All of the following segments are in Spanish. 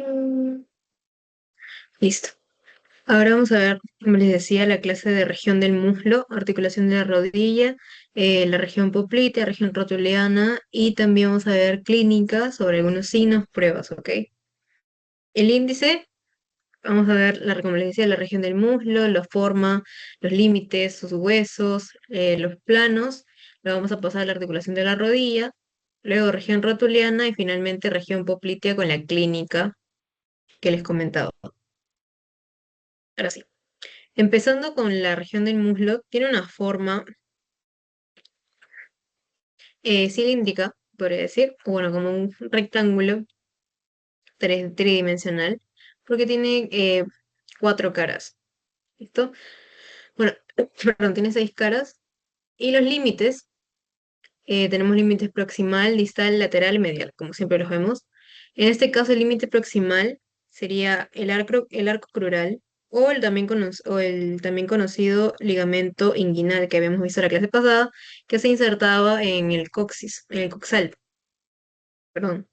Mm, Listo. Ahora vamos a ver, como les decía, la clase de región del muslo, articulación de la rodilla, la región popltea, región rotuliana y también vamos a ver clínica sobre algunos signos, pruebas, ¿ok? El índice, vamos a ver como les decía, la región del muslo, la forma, los límites, sus huesos, los planos. Luego vamos a pasar a la articulación de la rodilla, luego región rotuliana y finalmente región poplitea con la clínica que les comentaba. Ahora sí. Empezando con la región del muslo, tiene una forma cilíndrica, podría decir, o bueno, como un rectángulo tridimensional, porque tiene cuatro caras. ¿Listo? Bueno, perdón, tiene seis caras. Y los límites, tenemos límites proximal, distal, lateral y medial, como siempre los vemos. En este caso, el límite proximal sería el arco crural o el también conocido ligamento inguinal que habíamos visto en la clase pasada, que se insertaba en el coxis, en el coxal, perdón.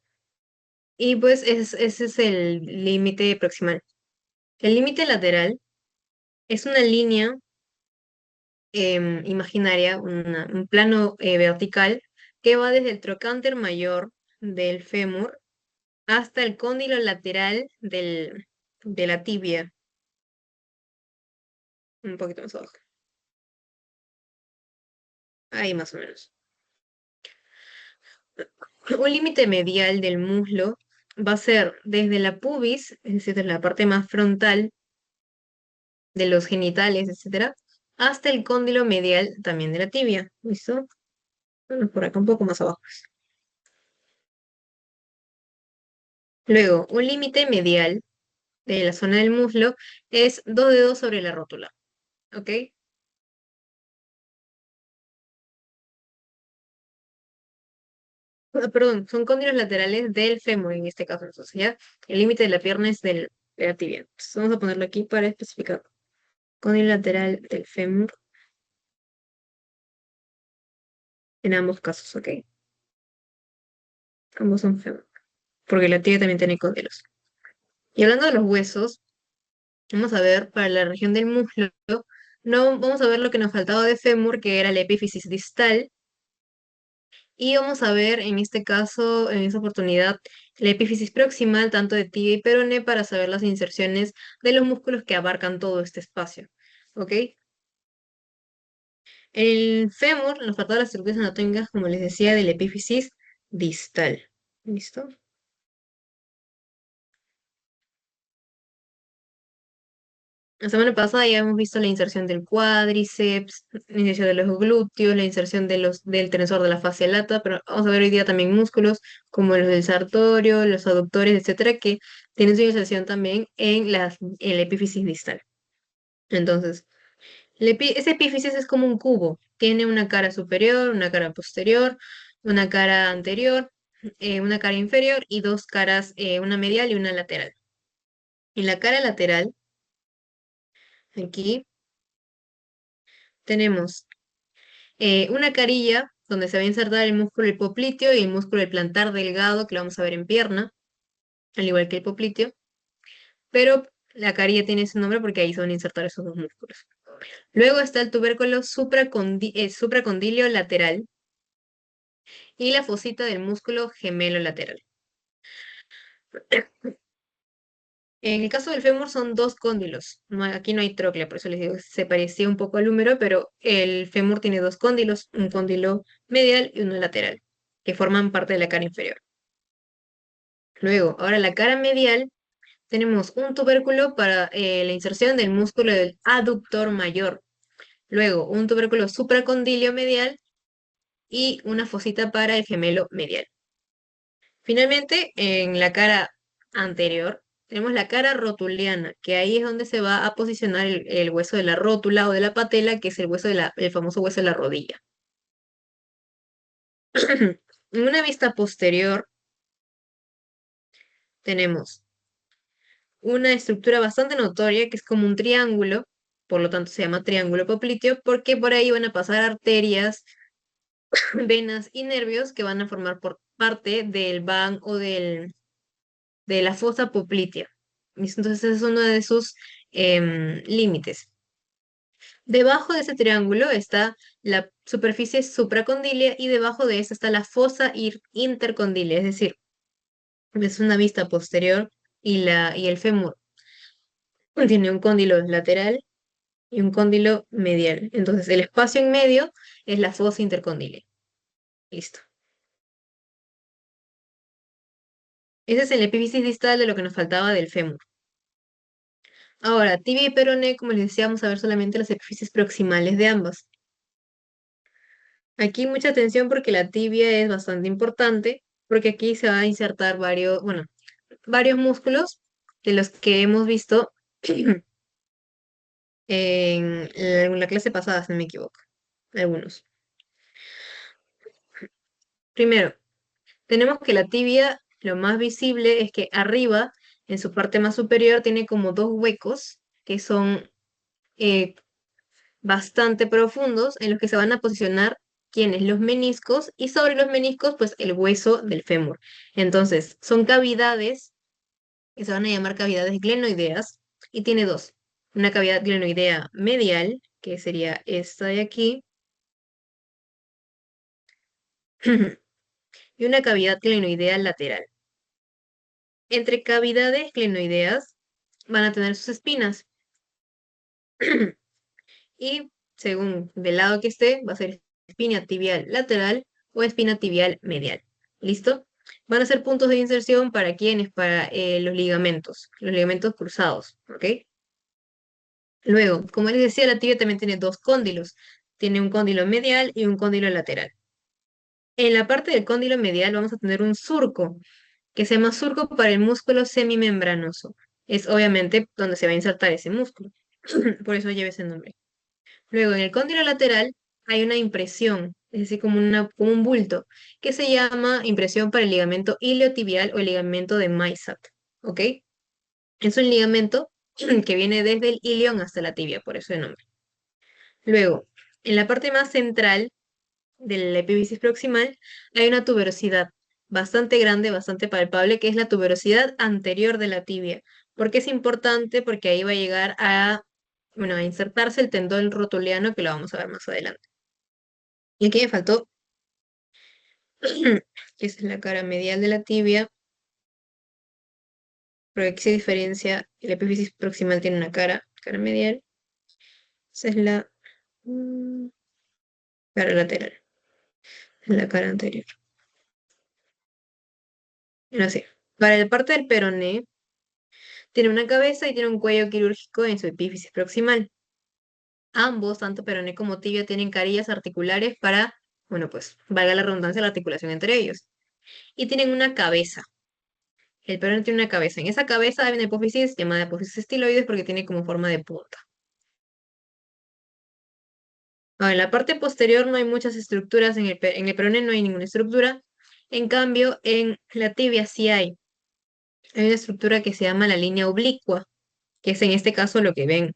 Y pues ese es el límite proximal. El límite lateral es una línea imaginaria, un plano vertical que va desde el trocánter mayor del fémur hasta el cóndilo lateral de la tibia, un poquito más abajo, ahí más o menos. Un límite medial del muslo va a ser desde la pubis, es decir, desde la parte más frontal de los genitales, etcétera, hasta el cóndilo medial también de la tibia. ¿Listo? Bueno, por acá un poco más abajo. Luego, un límite medial de la zona del muslo es dos dedos sobre la rótula. ¿Ok? Perdón, son cóndilos laterales del fémur en este caso. Entonces, ¿ya? El límite de la pierna es de la tibia. Entonces, vamos a ponerlo aquí para especificar. Cóndilo lateral del fémur en ambos casos, ¿ok? Ambos son fémur. Porque la tibia también tiene cóndilos. Y hablando de los huesos, vamos a ver para la región del muslo, no, vamos a ver lo que nos faltaba de fémur, que era la epífisis distal. Y vamos a ver en este caso, en esta oportunidad, la epífisis proximal tanto de tibia y peroné para saber las inserciones de los músculos que abarcan todo este espacio. ¿Ok? El fémur nos faltaba las estructuras anatómicas, como les decía, de la epífisis distal. ¿Listo? La semana pasada ya hemos visto la inserción del cuádriceps, la inserción de los glúteos, la inserción del tensor de la fascia lata, pero vamos a ver hoy día también músculos como los del sartorio, los aductores, etcétera, que tienen su inserción también en la epífisis distal. Entonces, ese epífisis es como un cubo, tiene una cara superior, una cara posterior, una cara anterior, una cara inferior y dos caras, una medial y una lateral. En la cara lateral, aquí tenemos una carilla donde se va a insertar el músculo del popliteo y el músculo del plantar delgado, que lo vamos a ver en pierna, al igual que el popliteo, pero la carilla tiene ese nombre porque ahí se van a insertar esos dos músculos. Luego está el tubérculo supracondilio lateral y la fosita del músculo gemelo lateral. En el caso del fémur son dos cóndilos. Aquí no hay tróclea, por eso les digo, se parecía un poco al húmero, pero el fémur tiene dos cóndilos, un cóndilo medial y uno lateral, que forman parte de la cara inferior. Luego, ahora la cara medial, tenemos un tubérculo para la inserción del músculo del aductor mayor. Luego, un tubérculo supracondilio medial y una fosita para el gemelo medial. Finalmente, en la cara anterior, tenemos la cara rotuliana, que ahí es donde se va a posicionar el hueso de la rótula o de la patela, que es el hueso el famoso hueso de la rodilla. En una vista posterior, tenemos una estructura bastante notoria que es como un triángulo, por lo tanto se llama triángulo popliteo, porque por ahí van a pasar arterias, venas y nervios que van a formar por parte del van o de la fosa poplitea. Entonces, ese es uno de sus límites. Debajo de ese triángulo está la superficie supracondílea y debajo de esa está la fosa intercondílea, es decir, es una vista posterior y el fémur tiene un cóndilo lateral y un cóndilo medial. Entonces, el espacio en medio es la fosa intercondílea. Listo. Ese es el epífisis distal de lo que nos faltaba del fémur. Ahora, tibia y peroné, como les decía, vamos a ver solamente las epífisis proximales de ambas. Aquí mucha atención porque la tibia es bastante importante, porque aquí se va a insertar varios, bueno, varios músculos de los que hemos visto en la clase pasada, si no me equivoco. Algunos. Primero, tenemos que la tibia, lo más visible es que arriba, en su parte más superior, tiene como dos huecos que son eh, bastante profundos en los que se van a posicionar quienes los meniscos y sobre los meniscos pues el hueso del fémur. Entonces, son cavidades que se van a llamar cavidades glenoideas y tiene dos. Una cavidad glenoidea medial, que sería esta de aquí, y una cavidad glenoidea lateral. Entre cavidades glenoideas van a tener sus espinas y según del lado que esté, va a ser espina tibial lateral o espina tibial medial. ¿Listo? Van a ser puntos de inserción para quienes, para los ligamentos cruzados, ¿ok? Luego, como les decía, la tibia también tiene dos cóndilos. Tiene un cóndilo medial y un cóndilo lateral. En la parte del cóndilo medial vamos a tener un surco, que se llama surco para el músculo semimembranoso. Es obviamente donde se va a insertar ese músculo. Por eso lleva ese nombre. Luego, en el cóndilo lateral hay una impresión, es decir, como un bulto, que se llama impresión para el ligamento iliotibial o el ligamento de Maysat. ¿Ok? Es un ligamento que viene desde el ilion hasta la tibia, por eso el nombre. Luego, en la parte más central del epífisis proximal hay una tuberosidad bastante grande, bastante palpable, que es la tuberosidad anterior de la tibia. ¿Por qué es importante? Porque ahí va a llegar bueno, a insertarse el tendón rotuliano, que lo vamos a ver más adelante. Y aquí me faltó, que es la cara medial de la tibia, porque aquí se diferencia, el epífisis proximal tiene una cara medial, esa es la cara lateral, la cara anterior. Así. Para la parte del peroné, tiene una cabeza y tiene un cuello quirúrgico en su epífisis proximal. Ambos, tanto peroné como tibia, tienen carillas articulares para, bueno, pues, valga la redundancia, la articulación entre ellos. Y tienen una cabeza. El peroné tiene una cabeza. En esa cabeza hay una hipófisis llamada hipófisis estiloides porque tiene como forma de punta. Ahora, en la parte posterior no hay muchas estructuras, en el peroné no hay ninguna estructura. En cambio, en la tibia sí hay. Hay una estructura que se llama la línea oblicua, que es en este caso lo que ven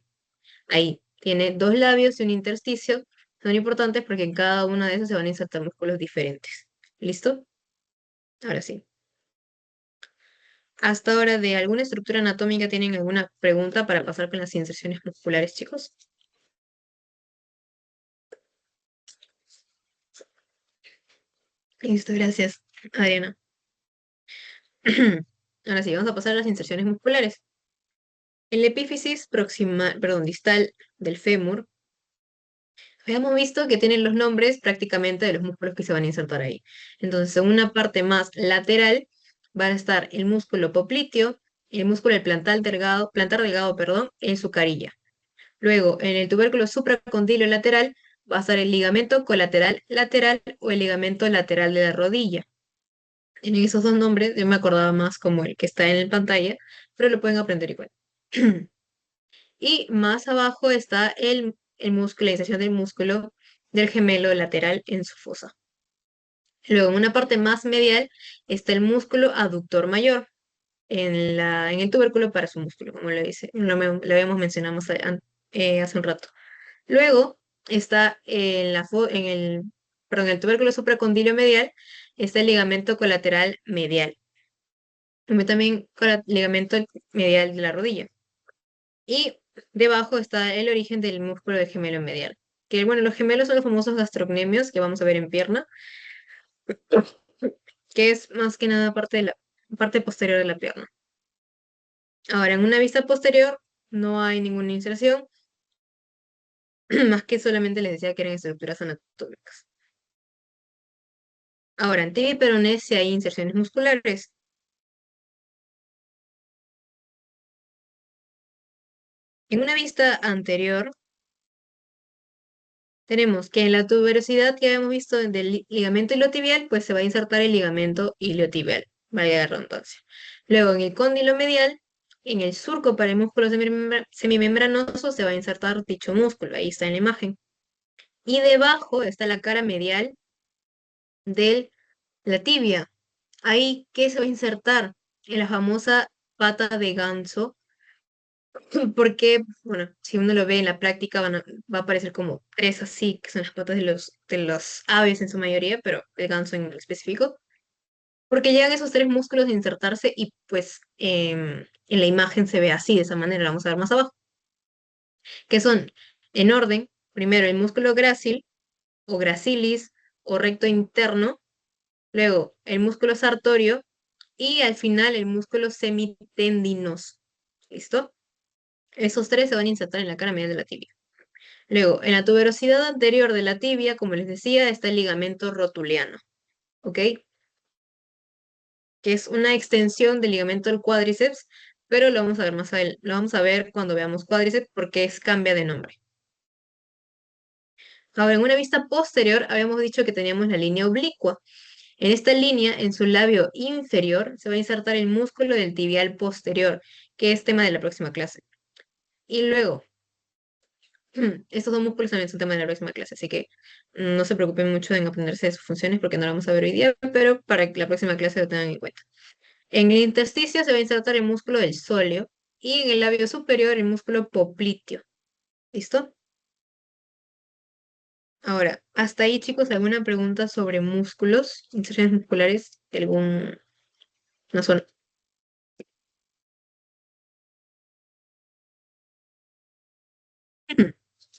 ahí. Tiene dos labios y un intersticio. Son importantes porque en cada uno de esos se van a insertar músculos diferentes. ¿Listo? Ahora sí. Hasta ahora, ¿de alguna estructura anatómica tienen alguna pregunta para pasar con las inserciones musculares, chicos? Listo, gracias, Adriana. Ahora sí, vamos a pasar a las inserciones musculares. El epífisis proximal, perdón, distal del fémur, habíamos visto que tienen los nombres prácticamente de los músculos que se van a insertar ahí. Entonces, en una parte más lateral va a estar el músculo popliteo y el músculo del plantar delgado, perdón, en su carilla. Luego, en el tubérculo supracondilo lateral va a estar el ligamento colateral lateral o el ligamento lateral de la rodilla. En esos dos nombres yo me acordaba más como el que está en la pantalla, pero lo pueden aprender igual. Y más abajo está el músculo, la inserción del músculo del gemelo lateral en su fosa. Luego, en una parte más medial está el músculo aductor mayor en el tubérculo para su músculo, como lo habíamos mencionado hace un rato. Luego está en el tubérculo supracondilo medial, está el ligamento colateral medial. como también con el ligamento medial de la rodilla. Y debajo está el origen del músculo del gemelo medial. Que bueno, los gemelos son los famosos gastrocnemios que vamos a ver en pierna, que es más que nada parte de la parte posterior de la pierna. Ahora, en una vista posterior no hay ninguna inserción, más que solamente les decía que eran estructuras anatómicas. Ahora, en tibia y peroné sí hay inserciones musculares. En una vista anterior tenemos que en la tuberosidad que habíamos visto del ligamento iliotibial, pues se va a insertar el ligamento iliotibial, vaya la redundancia. Luego en el cóndilo medial, en el surco para el músculo semimembranoso se va a insertar dicho músculo, ahí está en la imagen. Y debajo está la cara medial de la tibia. Ahí, ¿qué se va a insertar? En la famosa pata de ganso, porque, bueno, si uno lo ve en la práctica va a aparecer como tres así, que son las patas de los aves en su mayoría, pero el ganso en específico, porque llegan esos tres músculos a insertarse y pues en la imagen se ve así, de esa manera, la vamos a ver más abajo, que son en orden, primero el músculo grácil o gracilis o recto interno, luego el músculo sartorio y al final el músculo semitendinoso. ¿Listo? Esos tres se van a insertar en la cara medial de la tibia. Luego, en la tuberosidad anterior de la tibia, como les decía, está el ligamento rotuliano, ¿ok? Que es una extensión del ligamento del cuádriceps, pero lo vamos a ver más adelante, lo vamos a ver cuando veamos cuádriceps porque cambia de nombre. Ahora, en una vista posterior, habíamos dicho que teníamos la línea oblicua. En esta línea, en su labio inferior, se va a insertar el músculo del tibial posterior, que es tema de la próxima clase. Y luego, estos dos músculos también son tema de la próxima clase, así que no se preocupen mucho en aprenderse de sus funciones porque no lo vamos a ver hoy día, pero para que la próxima clase lo tengan en cuenta. En el intersticio se va a insertar el músculo del sóleo y en el labio superior el músculo popliteo. ¿Listo? Ahora, hasta ahí, chicos, ¿alguna pregunta sobre músculos, inserciones musculares de alguna zona?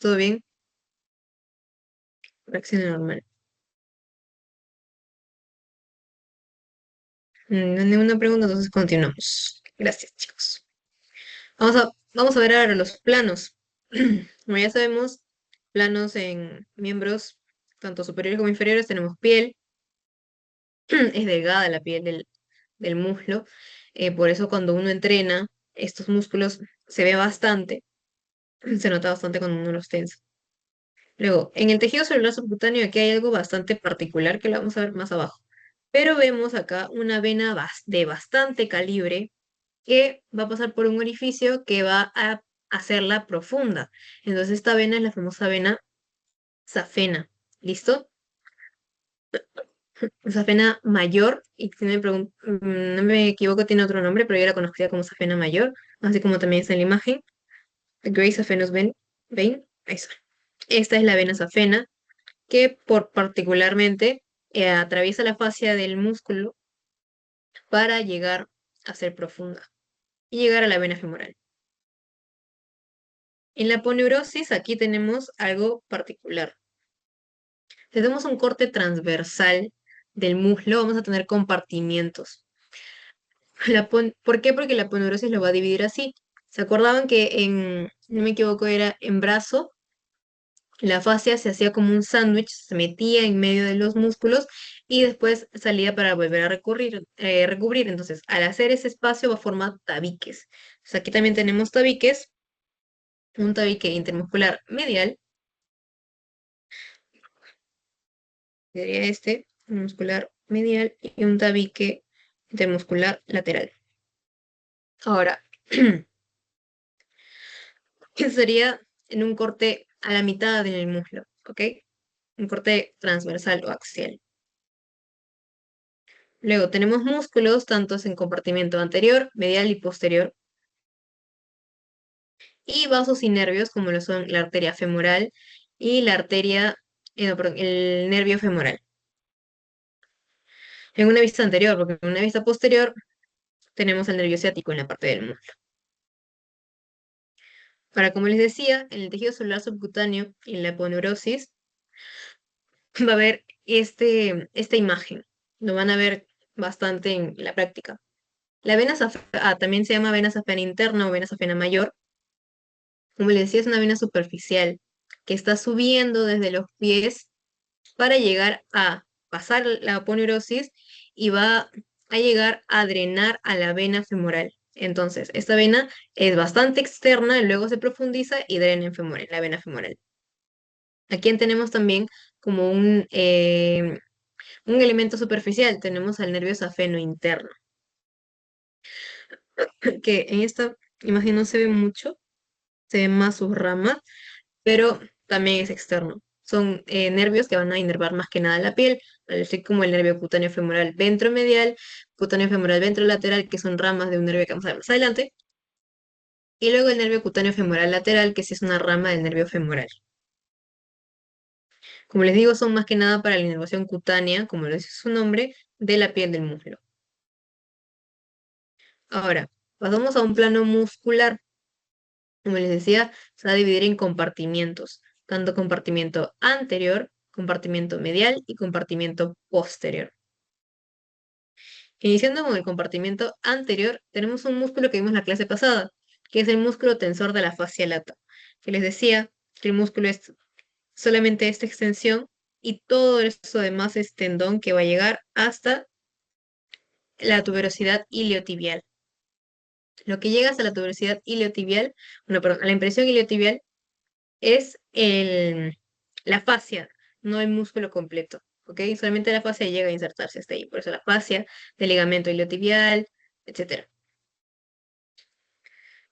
¿Todo bien? Reacción normal. No hay ninguna pregunta, entonces continuamos. Gracias, chicos. Vamos a ver ahora los planos. Como ya sabemos, planos en miembros tanto superiores como inferiores, tenemos piel, es delgada la piel del muslo, por eso cuando uno entrena estos músculos se ve bastante, se nota bastante cuando uno los tensa. Luego, en el tejido celular subcutáneo aquí hay algo bastante particular que lo vamos a ver más abajo, pero vemos acá una vena de bastante calibre que va a pasar por un orificio que va a hacerla profunda. Entonces esta vena es la famosa vena safena. ¿Listo? Safena mayor, y si no me equivoco, tiene otro nombre, pero yo la conocía como safena mayor, así como también está en la imagen. Gray saphenous vein. Ahí está. Esta es la vena safena, que por particularmente atraviesa la fascia del músculo para llegar a ser profunda y llegar a la vena femoral. En la poneurosis aquí tenemos algo particular. Si hacemos un corte transversal del muslo, vamos a tener compartimientos. ¿Por qué? Porque la poneurosis lo va a dividir así. ¿Se acordaban que no me equivoco, era en brazo? La fascia se hacía como un sándwich, se metía en medio de los músculos y después salía para volver a recubrir. Entonces, al hacer ese espacio va a formar tabiques. Entonces, aquí también tenemos tabiques, un tabique intermuscular medial, sería este, un muscular medial y un tabique intermuscular lateral. Ahora, que sería en un corte a la mitad del muslo, ¿ok? Un corte transversal o axial. Luego tenemos músculos, tantos en compartimento anterior, medial y posterior, y vasos y nervios, como lo son la arteria femoral y la arteria, no, perdón, el nervio femoral. En una vista anterior, porque en una vista posterior tenemos el nervio ciático en la parte del muslo. Ahora, como les decía, en el tejido celular subcutáneo y en la aponeurosis va a haber esta imagen. Lo van a ver bastante en la práctica. La vena safena, también se llama vena safena interna o vena safena mayor. Como les decía, es una vena superficial que está subiendo desde los pies para llegar a pasar la aponeurosis y va a llegar a drenar a la vena femoral. Entonces, esta vena es bastante externa, luego se profundiza y drena en la vena femoral. Aquí tenemos también como un elemento superficial, tenemos al nervio safeno interno, que en esta imagen no se ve mucho, se ven más sus ramas, pero también es externo. Son nervios que van a inervar más que nada la piel, así como el nervio cutáneo femoral ventromedial, cutáneo femoral ventrolateral, que son ramas de un nervio que vamos a ver más adelante, y luego el nervio cutáneo femoral lateral, que sí es una rama del nervio femoral. Como les digo, son más que nada para la inervación cutánea, como lo dice su nombre, de la piel del muslo. Ahora, pasamos a un plano muscular. Como les decía, se va a dividir en compartimientos, tanto compartimento anterior, compartimento medial y compartimento posterior. Iniciando con el compartimento anterior, tenemos un músculo que vimos en la clase pasada, que es el músculo tensor de la fascia lata, que les decía que el músculo es solamente esta extensión y todo eso demás es tendón que va a llegar hasta la tuberosidad iliotibial. Lo que llega hasta la tuberosidad iliotibial, bueno, perdón, a la impresión iliotibial es la fascia, no el músculo completo, ¿ok? Solamente la fascia llega a insertarse hasta ahí, por eso la fascia del ligamento iliotibial, etcétera.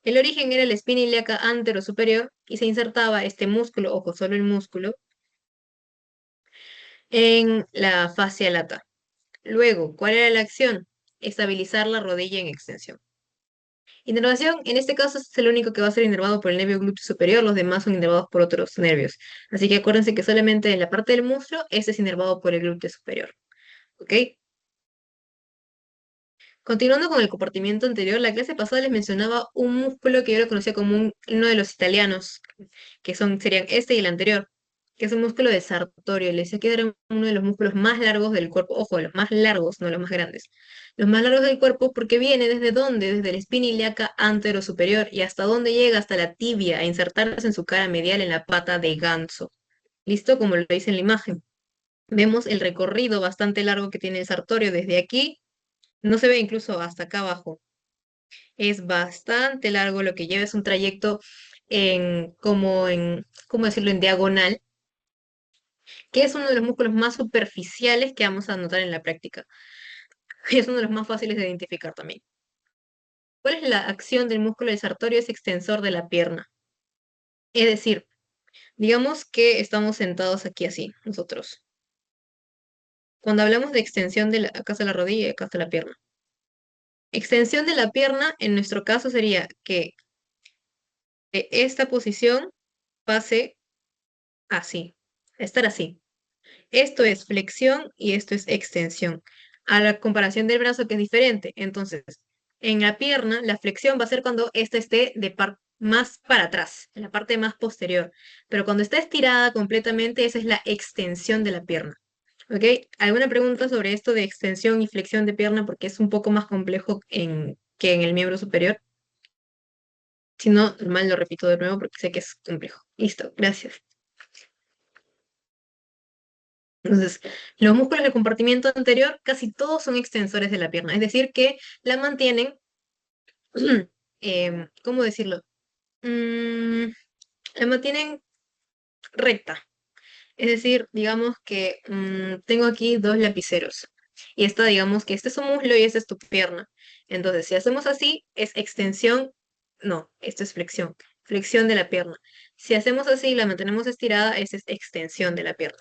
El origen era la espina ilíaca antero-superior y se insertaba este músculo, ojo, solo el músculo, en la fascia lata. Luego, ¿cuál era la acción? Estabilizar la rodilla en extensión. Inervación, en este caso es el único que va a ser inervado por el nervio glúteo superior, los demás son inervados por otros nervios. Así que acuérdense que solamente en la parte del muslo, este es inervado por el glúteo superior. ¿Ok? Continuando con el compartimiento anterior, la clase pasada les mencionaba un músculo que yo lo conocía como uno de los italianos, que serían este y el anterior, que es el músculo de Sartorio. Les decía que era uno de los músculos más largos del cuerpo, ojo, de los más largos, no los más grandes. Los más largos del cuerpo porque viene desde dónde, desde la espina ilíaca antero-superior y hasta dónde llega, hasta la tibia, a insertarse en su cara medial en la pata de ganso. ¿Listo? Como lo dice en la imagen. Vemos el recorrido bastante largo que tiene el Sartorio desde aquí, no se ve incluso hasta acá abajo. Es bastante largo lo que lleva, es un trayecto ¿cómo decirlo?, en diagonal, que es uno de los músculos más superficiales que vamos a notar en la práctica. Y es uno de los más fáciles de identificar también. ¿Cuál es la acción del músculo del sartorio? Es extensor de la pierna. Es decir, digamos que estamos sentados aquí así, nosotros. Cuando hablamos de extensión acá está la rodilla y acá está la pierna. Extensión de la pierna, en nuestro caso, sería que esta posición pase así, estar así. Esto es flexión y esto es extensión. A la comparación del brazo que es diferente. Entonces, en la pierna, la flexión va a ser cuando esta esté más para atrás, en la parte más posterior. Pero cuando está estirada completamente, esa es la extensión de la pierna. ¿Ok? ¿Alguna pregunta sobre esto de extensión y flexión de pierna? Porque es un poco más complejo que en el miembro superior. Si no, normal lo repito de nuevo porque sé que es complejo. Listo, gracias. Entonces, los músculos del compartimiento anterior casi todos son extensores de la pierna, es decir, que la mantienen, ¿cómo decirlo? Mm, la mantienen recta. Es decir, digamos que tengo aquí dos lapiceros y digamos que este es su muslo y esta es tu pierna. Entonces, si hacemos así, es extensión, no, esto es flexión, flexión de la pierna. Si hacemos así, la mantenemos estirada, esa es extensión de la pierna.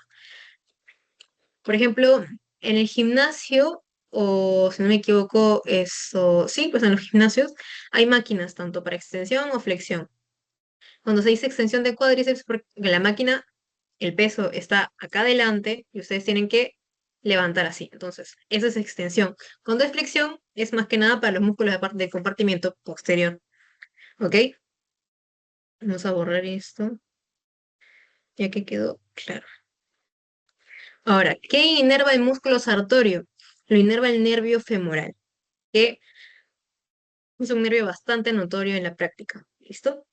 Por ejemplo, en el gimnasio, o si no me equivoco, eso, sí, pues en los gimnasios hay máquinas tanto para extensión o flexión. Cuando se dice extensión de cuádriceps, porque la máquina, el peso está acá adelante y ustedes tienen que levantar así. Entonces, esa es extensión. Cuando es flexión, es más que nada para los músculos de parte del compartimiento posterior. ¿Ok? Vamos a borrar esto, ya que quedó claro. Ahora, ¿qué inerva el músculo sartorio? Lo inerva el nervio femoral, que es un nervio bastante notorio en la práctica. ¿Listo?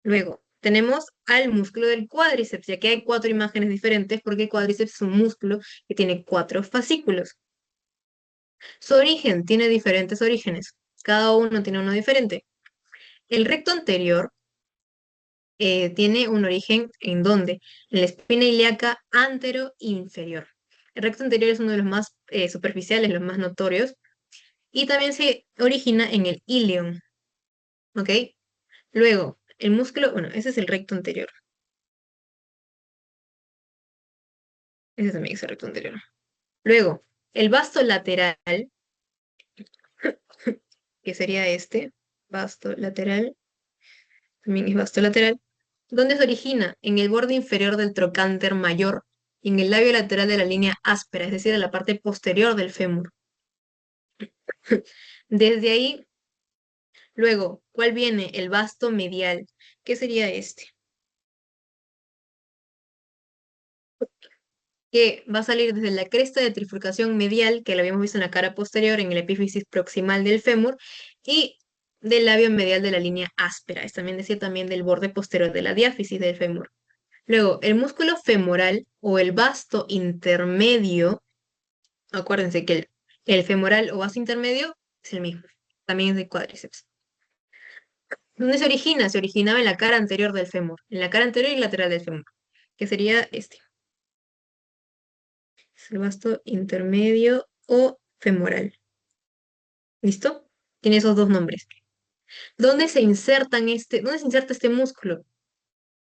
Luego, tenemos al músculo del cuádriceps, ya que hay cuatro imágenes diferentes porque el cuádriceps es un músculo que tiene cuatro fascículos. Su origen tiene diferentes orígenes, cada uno tiene uno diferente. El recto anterior tiene un origen en donde, en la espina ilíaca antero-inferior. El recto anterior es uno de los más superficiales, los más notorios, y también se origina en el ilion, ¿ok? Luego, el músculo, bueno, ese es el recto anterior, ese también es el recto anterior. Luego, el vasto lateral, que sería este, vasto lateral, también es vasto lateral, ¿dónde se origina? En el borde inferior del trocánter mayor y en el labio lateral de la línea áspera, es decir, en la parte posterior del fémur. Desde ahí, luego, ¿cuál viene? El vasto medial. ¿Qué sería este? Que va a salir desde la cresta de trifurcación medial, que lo habíamos visto en la cara posterior, en el epífisis proximal del fémur, y del labio medial de la línea áspera. Es también decir, también del borde posterior de la diáfisis del fémur. Luego, el músculo femoral o el vasto intermedio, acuérdense que el femoral o vasto intermedio es el mismo, también es de cuádriceps. ¿Dónde se origina? Se originaba en la cara anterior del fémur, en la cara anterior y lateral del fémur, que sería este, es el vasto intermedio o femoral. ¿Listo? Tiene esos dos nombres. ¿Dónde se inserta este músculo?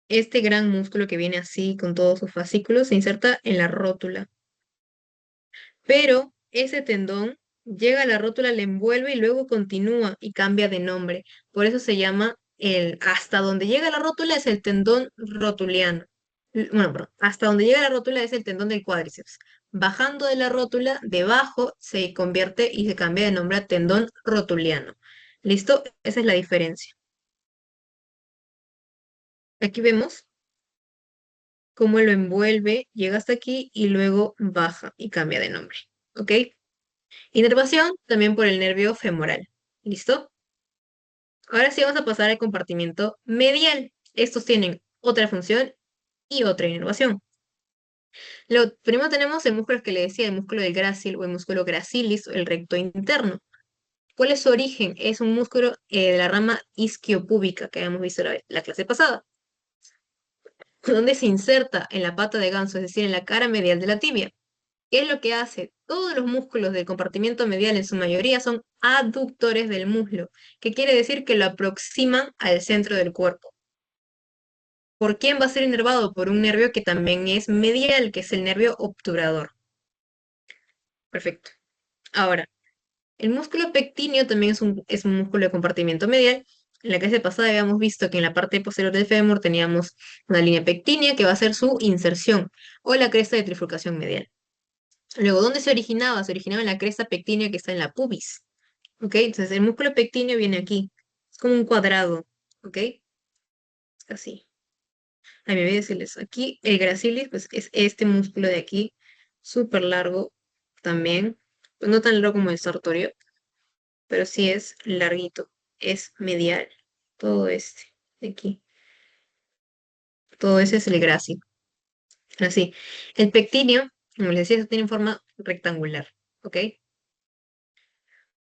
Este gran músculo que viene así con todos sus fascículos se inserta en la rótula. Pero ese tendón llega a la rótula, la envuelve y luego continúa y cambia de nombre. Por eso se llama hasta donde llega la rótula es el tendón rotuliano. Bueno, perdón, hasta donde llega la rótula es el tendón del cuádriceps. Bajando de la rótula, debajo se convierte y se cambia de nombre a tendón rotuliano. ¿Listo? Esa es la diferencia. Aquí vemos cómo lo envuelve, llega hasta aquí y luego baja y cambia de nombre. ¿Ok? Inervación también por el nervio femoral. ¿Listo? Ahora sí vamos a pasar al compartimiento medial. Estos tienen otra función y otra inervación. Lo primero tenemos el músculo que le decía, el músculo del grácil o el músculo gracilis o el recto interno. ¿Cuál es su origen? Es un músculo de la rama isquiopúbica que habíamos visto la clase pasada, donde se inserta en la pata de ganso, es decir, en la cara medial de la tibia. ¿Qué es lo que hace? Todos los músculos del compartimiento medial en su mayoría son aductores del muslo, que quiere decir que lo aproximan al centro del cuerpo. ¿Por quién va a ser inervado? Por un nervio que también es medial, que es el nervio obturador. Perfecto. Ahora, el músculo pectíneo también es un músculo de compartimiento medial. En la clase pasada habíamos visto que en la parte posterior del fémur teníamos una línea pectínea que va a ser su inserción o la cresta de trifurcación medial. Luego, ¿dónde se originaba? Se originaba en la cresta pectínea que está en la pubis. ¿Ok? Entonces el músculo pectíneo viene aquí. Es como un cuadrado. ¿Ok? Así. A mí me voy a decirles, aquí el gracilis, pues es este músculo de aquí, súper largo también. Pues no tan largo como el sartorio, pero sí es larguito. Es medial. Todo este de aquí. Todo ese es el grácil. Así. El pectíneo, como les decía, tiene forma rectangular. ¿Ok?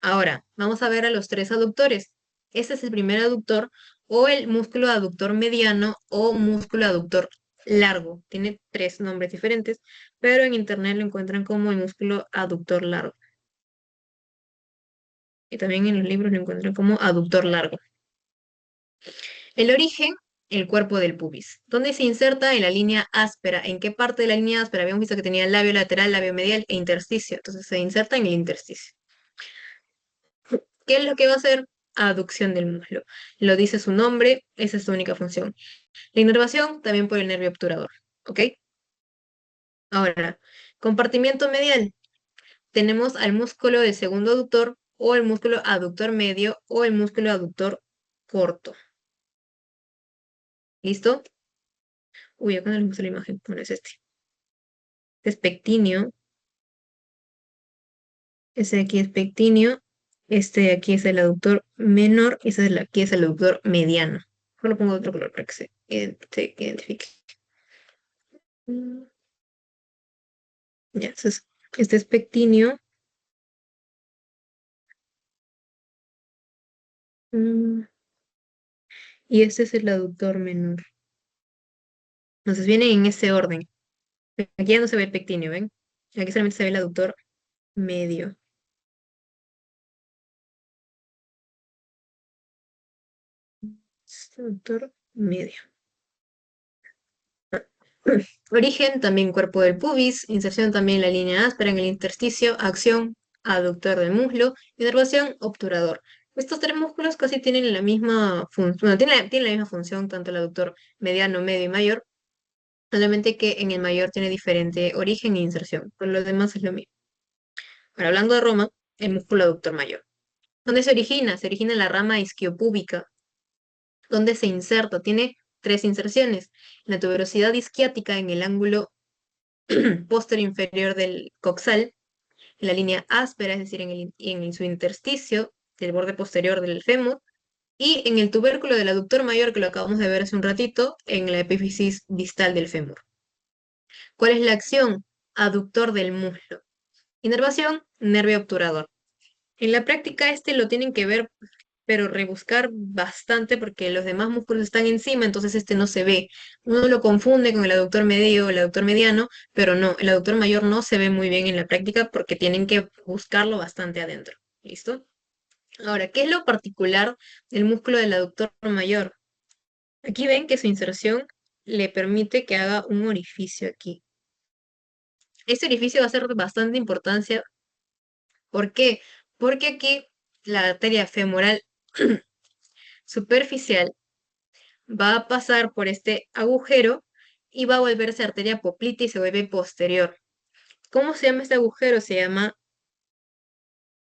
Ahora, vamos a ver a los tres aductores. Este es el primer aductor o el músculo aductor mediano o músculo aductor largo. Tiene tres nombres diferentes, pero en internet lo encuentran como el músculo aductor largo. Y también en los libros lo encuentran como aductor largo. El origen, el cuerpo del pubis. ¿Dónde se inserta? En la línea áspera. ¿En qué parte de la línea áspera? Habíamos visto que tenía labio lateral, labio medial e intersticio. Entonces se inserta en el intersticio. ¿Qué es lo que va a hacer? Aducción del muslo. Lo dice su nombre, esa es su única función. La inervación también por el nervio obturador. ¿Ok? Ahora, Compartimiento medial. Tenemos al músculo del segundo aductor o el músculo aductor medio o el músculo aductor corto. ¿Listo? Uy, acá no les gusta la imagen. Bueno, es este. Este es pectíneo. Ese de aquí es pectíneo. Este de aquí es el aductor menor. Ese de aquí es el aductor mediano. Solo pongo otro color para que se identifique. Mm, Ya, entonces, este es pectíneo. mm, Y este es el aductor menor. Entonces vienen en ese orden. Aquí ya no se ve el pectíneo, ¿ven? Aquí solamente se ve el aductor medio. Aductor medio. Origen, también cuerpo del pubis. Inserción, también la línea áspera en el intersticio. Acción, aductor del muslo. Inervación, obturador. Estos tres músculos casi tienen la misma función, bueno, tienen la misma función, tanto el aductor mediano, medio y mayor, solamente que en el mayor tiene diferente origen e inserción, pero lo demás es lo mismo. Ahora, hablando de Roma, el músculo aductor mayor. ¿Dónde se origina? Se origina en la rama isquiopúbica, donde se inserta. Tiene tres inserciones. La tuberosidad isquiática en el ángulo posterior inferior del coxal, en la línea áspera, es decir, en su intersticio del borde posterior del fémur, y en el tubérculo del aductor mayor, que lo acabamos de ver hace un ratito, en la epífisis distal del fémur. ¿Cuál es la acción? Aductor del muslo. Inervación, nervio obturador. En la práctica este lo tienen que ver, pero rebuscar bastante porque los demás músculos están encima, entonces este no se ve. Uno lo confunde con el aductor medio o el aductor mediano, pero no, el aductor mayor no se ve muy bien en la práctica porque tienen que buscarlo bastante adentro. ¿Listo? Ahora, ¿qué es lo particular del músculo del aductor mayor? Aquí ven que su inserción le permite que haga un orificio aquí. Este orificio va a ser de bastante importancia. ¿Por qué? Porque aquí la arteria femoral superficial va a pasar por este agujero y va a volverse arteria poplitea y se vuelve posterior. ¿Cómo se llama este agujero? Se llama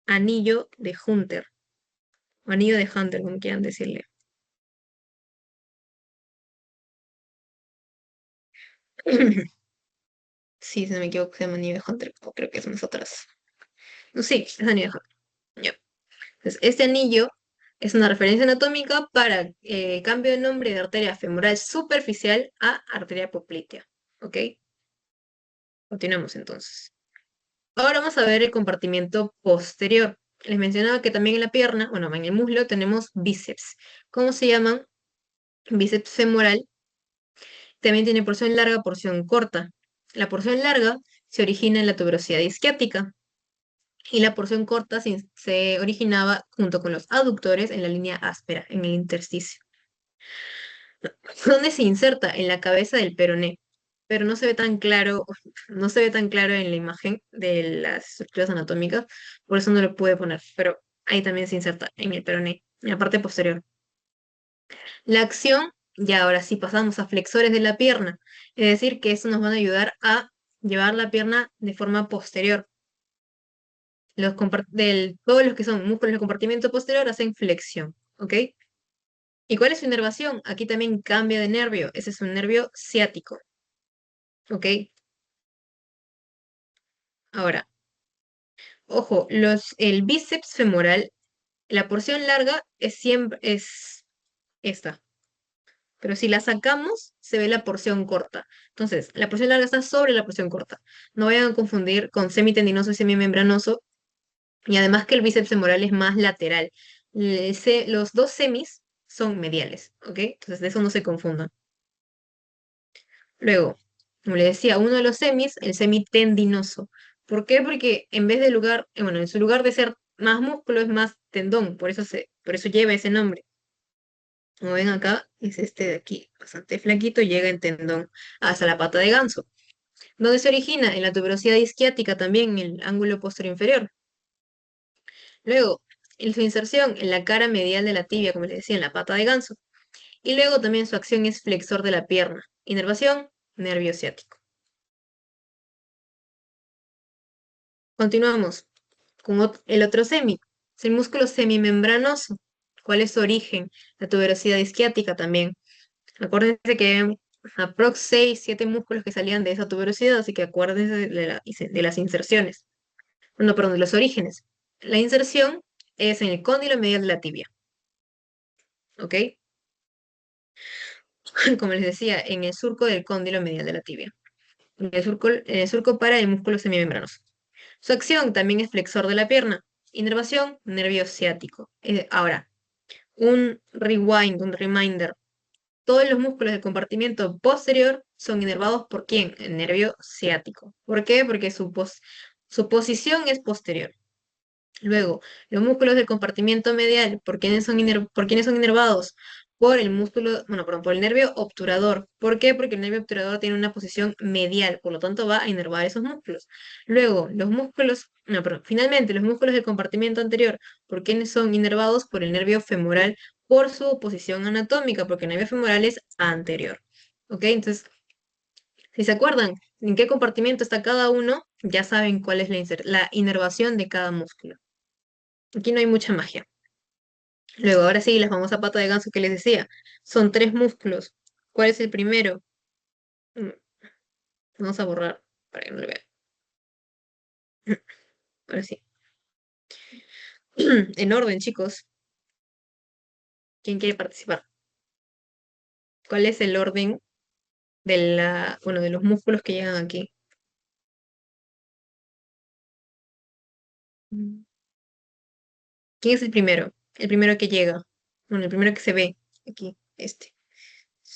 anillo de Hunter, o anillo de Hunter, como quieran decirle. Sí, si no me equivoco, se llama anillo de Hunter, o creo que son nosotras. No, sí, es anillo de Hunter. Ya. Entonces, este anillo es una referencia anatómica para cambio de nombre de arteria femoral superficial a arteria poplitea. ¿Ok? Continuamos entonces. Ahora vamos a ver el compartimiento posterior. Les mencionaba que también en la pierna, bueno, en el muslo tenemos bíceps. ¿Cómo se llaman? Bíceps femoral. También tiene porción larga, porción corta. La porción larga se origina en la tuberosidad isquiática y la porción corta se originaba junto con los aductores en la línea áspera, en el intersticio. ¿Dónde se inserta? En la cabeza del peroné, pero no se ve tan claro, no se ve tan claro en la imagen de las estructuras anatómicas, por eso no lo pude poner, pero ahí también se inserta en el peroné, en la parte posterior. La acción, ya ahora sí pasamos a flexores de la pierna, es decir, que eso nos van a ayudar a llevar la pierna de forma posterior. Todos los que son músculos del compartimento posterior hacen flexión, ¿ok? ¿Y cuál es su inervación? Aquí también cambia de nervio, ese es un nervio ciático, ¿ok? Ahora, ojo, el bíceps femoral, la porción larga es siempre es esta, pero si la sacamos, se ve la porción corta. Entonces, la porción larga está sobre la porción corta. No vayan a confundir con semitendinoso y semimembranoso, y además que el bíceps femoral es más lateral. Los dos semis son mediales, ¿ok? Entonces, de eso no se confundan. Luego, como les decía, uno de los semis, el semitendinoso. ¿Por qué? Porque en vez de lugar, bueno, en su lugar de ser más músculo es más tendón, por eso lleva ese nombre. Como ven acá, es este de aquí, bastante flaquito, llega en tendón hasta la pata de ganso. ¿Dónde se origina? En la tuberosidad isquiática también, en el ángulo posterior inferior. Luego, en su inserción en la cara medial de la tibia, como les decía, en la pata de ganso. Y luego también su acción es flexor de la pierna. Inervación, nervio ciático. Continuamos con el otro semi. Es el músculo semimembranoso. ¿Cuál es su origen? La tuberosidad isquiática también. Acuérdense que aprox 6, 7 músculos que salían de esa tuberosidad, así que acuérdense de las inserciones. No, perdón, de los orígenes. La inserción es en el cóndilo medial de la tibia, ¿ok? Como les decía, en el surco del cóndilo medial de la tibia. En el surco para el músculo semimembranoso. Su acción también es flexor de la pierna. Inervación, nervio ciático. Ahora, un rewind, un reminder. Todos los músculos del compartimiento posterior son inervados por ¿quién? El nervio ciático. ¿Por qué? Porque su posición es posterior. Luego, los músculos del compartimiento medial, ¿por quiénes son inervados? Por el músculo, bueno, perdón, por el nervio obturador. ¿Por qué? Porque el nervio obturador tiene una posición medial, por lo tanto va a inervar esos músculos. Luego, no, perdón, finalmente, los músculos del compartimiento anterior, ¿por quiénes son inervados? Por el nervio femoral, por su posición anatómica, porque el nervio femoral es anterior. ¿Ok? Entonces, si se acuerdan en qué compartimiento está cada uno, ya saben cuál es la inervación de cada músculo. Aquí no hay mucha magia. Luego, ahora sí, la famosa pata de ganso que les decía. Son 3 músculos. ¿Cuál es el primero? Mm, Vamos a borrar para que no lo vean. Ahora sí. En orden, chicos. ¿Quién quiere participar? ¿Cuál es el orden de los músculos que llegan aquí? Mm. ¿Quién es el primero? El primero que llega. Bueno, el primero que se ve. Aquí, este.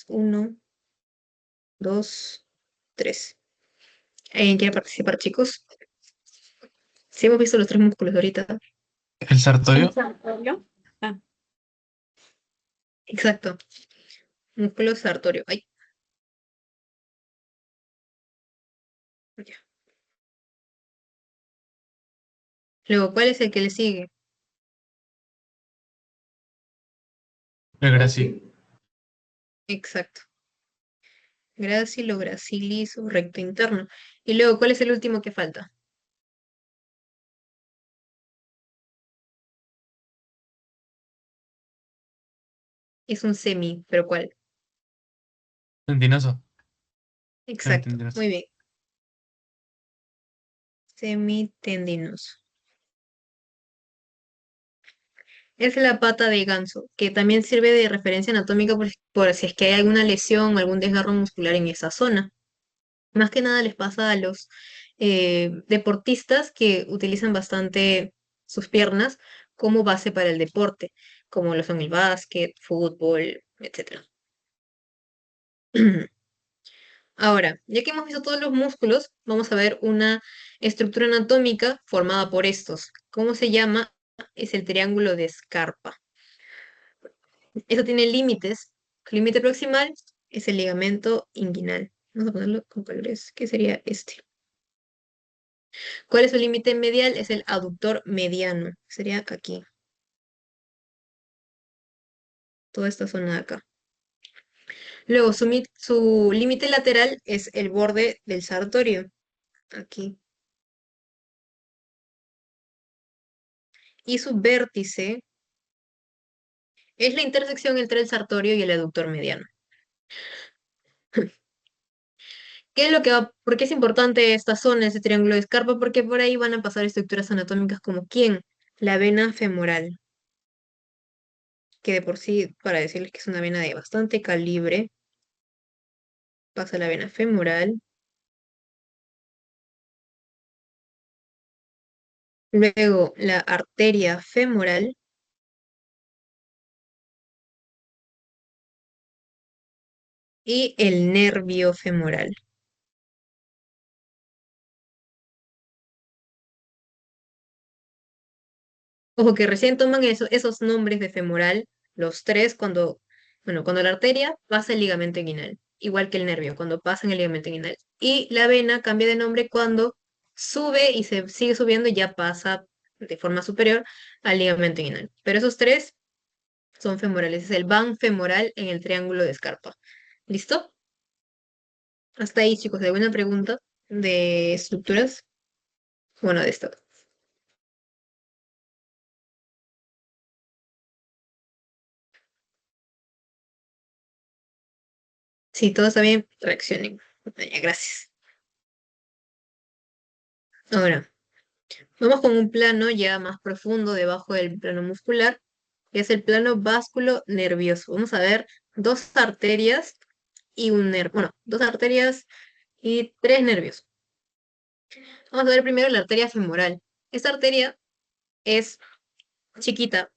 1, 2, 3. ¿Alguien quiere participar, chicos? Sí, hemos visto los 3 músculos ahorita. El El sartorio. sartorio. Ah, Exacto. Músculo sartorio. Ay, ya. Luego, ¿cuál es el que le sigue? El Gracie. Exacto. Gracil o gracilis o recto interno. Y luego, ¿cuál es el último que falta? Es un semi, pero ¿cuál? Tendinoso. Exacto. Semitendinoso. Muy bien. Semitendinoso. Es la pata de ganso, que también sirve de referencia anatómica por si es que hay alguna lesión o algún desgarro muscular en esa zona. Más que nada les pasa a los deportistas que utilizan bastante sus piernas como base para el deporte, como lo son el básquet, fútbol, etcétera. Ahora, ya que hemos visto todos los músculos, vamos a ver una estructura anatómica formada por estos. ¿Cómo se llama? Es el triángulo de Scarpa. Eso tiene límites. El límite proximal es el ligamento inguinal. Vamos a ponerlo con colores. ¿Qué sería este? ¿Cuál es su límite medial? Es el aductor mediano. Sería aquí. Toda esta zona de acá. Luego, su límite lateral es el borde del sartorio. Aquí. Y su vértice es la intersección entre el sartorio y el aductor mediano. ¿Qué es lo que va? ¿Por qué es importante esta zona, ese triángulo de Scarpa? Porque por ahí van a pasar estructuras anatómicas como ¿quién? La vena femoral, que de por sí, para decirles que es una vena de bastante calibre, pasa la vena femoral, luego la arteria femoral y el nervio femoral. Ojo que recién toman esos nombres de femoral, los tres, cuando la arteria pasa el ligamento inguinal, igual que el nervio, cuando pasa en el ligamento inguinal. Y la vena cambia de nombre cuando sube y se sigue subiendo y ya pasa de forma superior al ligamento inguinal. Pero esos tres son femorales, es el van femoral en el triángulo de Scarpa. ¿Listo? Hasta ahí, chicos, ¿alguna pregunta de estructuras? Bueno, de esto. Si todo está bien, reaccionen. Ya, gracias. Ahora, vamos con un plano ya más profundo debajo del plano muscular, que es el plano básculo nervioso. Vamos a ver dos arterias y un nervio. Bueno, dos arterias y tres nervios. Vamos a ver primero la arteria femoral. Esta arteria es chiquita,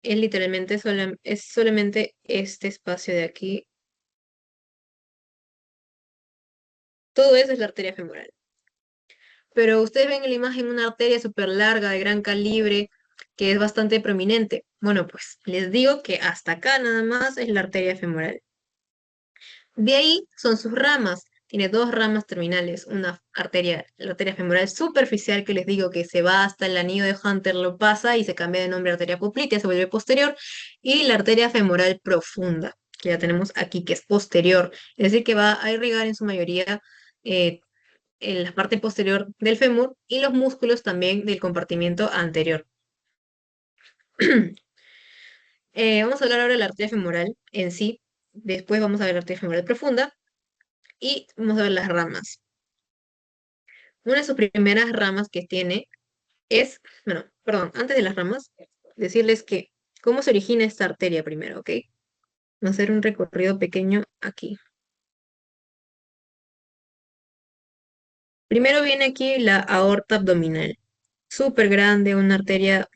es literalmente es solamente este espacio de aquí. Todo eso es la arteria femoral. Pero ustedes ven en la imagen una arteria súper larga, de gran calibre, que es bastante prominente. Bueno, pues les digo que hasta acá nada más es la arteria femoral. De ahí son sus ramas. Tiene dos ramas terminales, una arteria, la arteria femoral superficial que les digo que se va hasta el anillo de Hunter, lo pasa y se cambia de nombre a arteria poplitea, se vuelve posterior, y la arteria femoral profunda, que ya tenemos aquí, que es posterior, es decir, que va a irrigar en su mayoría eh, en la parte posterior del fémur y los músculos también del compartimiento anterior. Vamos a hablar ahora de la arteria femoral en sí, después vamos a ver la arteria femoral profunda y vamos a ver las ramas. Una de sus primeras ramas que tiene es, bueno, perdón, antes de las ramas, decirles que cómo se origina esta arteria primero, ¿ok? Vamos a hacer un recorrido pequeño aquí. Primero viene aquí la aorta abdominal, súper grande, una arteria,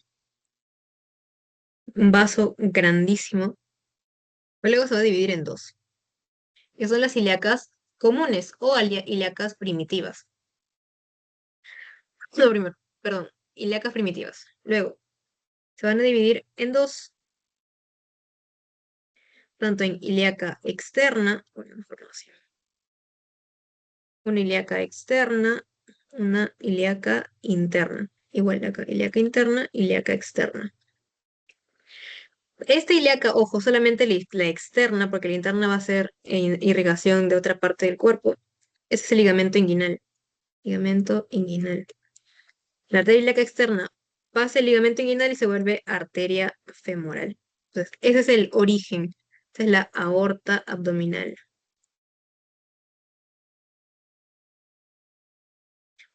un vaso grandísimo. Luego se va a dividir en dos, que son las ilíacas comunes o ilíacas primitivas. No, primero, perdón, ilíacas primitivas. Luego, se van a dividir en dos, tanto en ilíaca externa, bueno, mejor no así, una ilíaca externa, una ilíaca interna. Igual acá, ilíaca interna, ilíaca externa. Esta ilíaca, ojo, solamente la externa, porque la interna va a ser irrigación de otra parte del cuerpo. Ese es el ligamento inguinal. Ligamento inguinal. La arteria ilíaca externa pasa el ligamento inguinal y se vuelve arteria femoral. Entonces, ese es el origen. Esa es la aorta abdominal.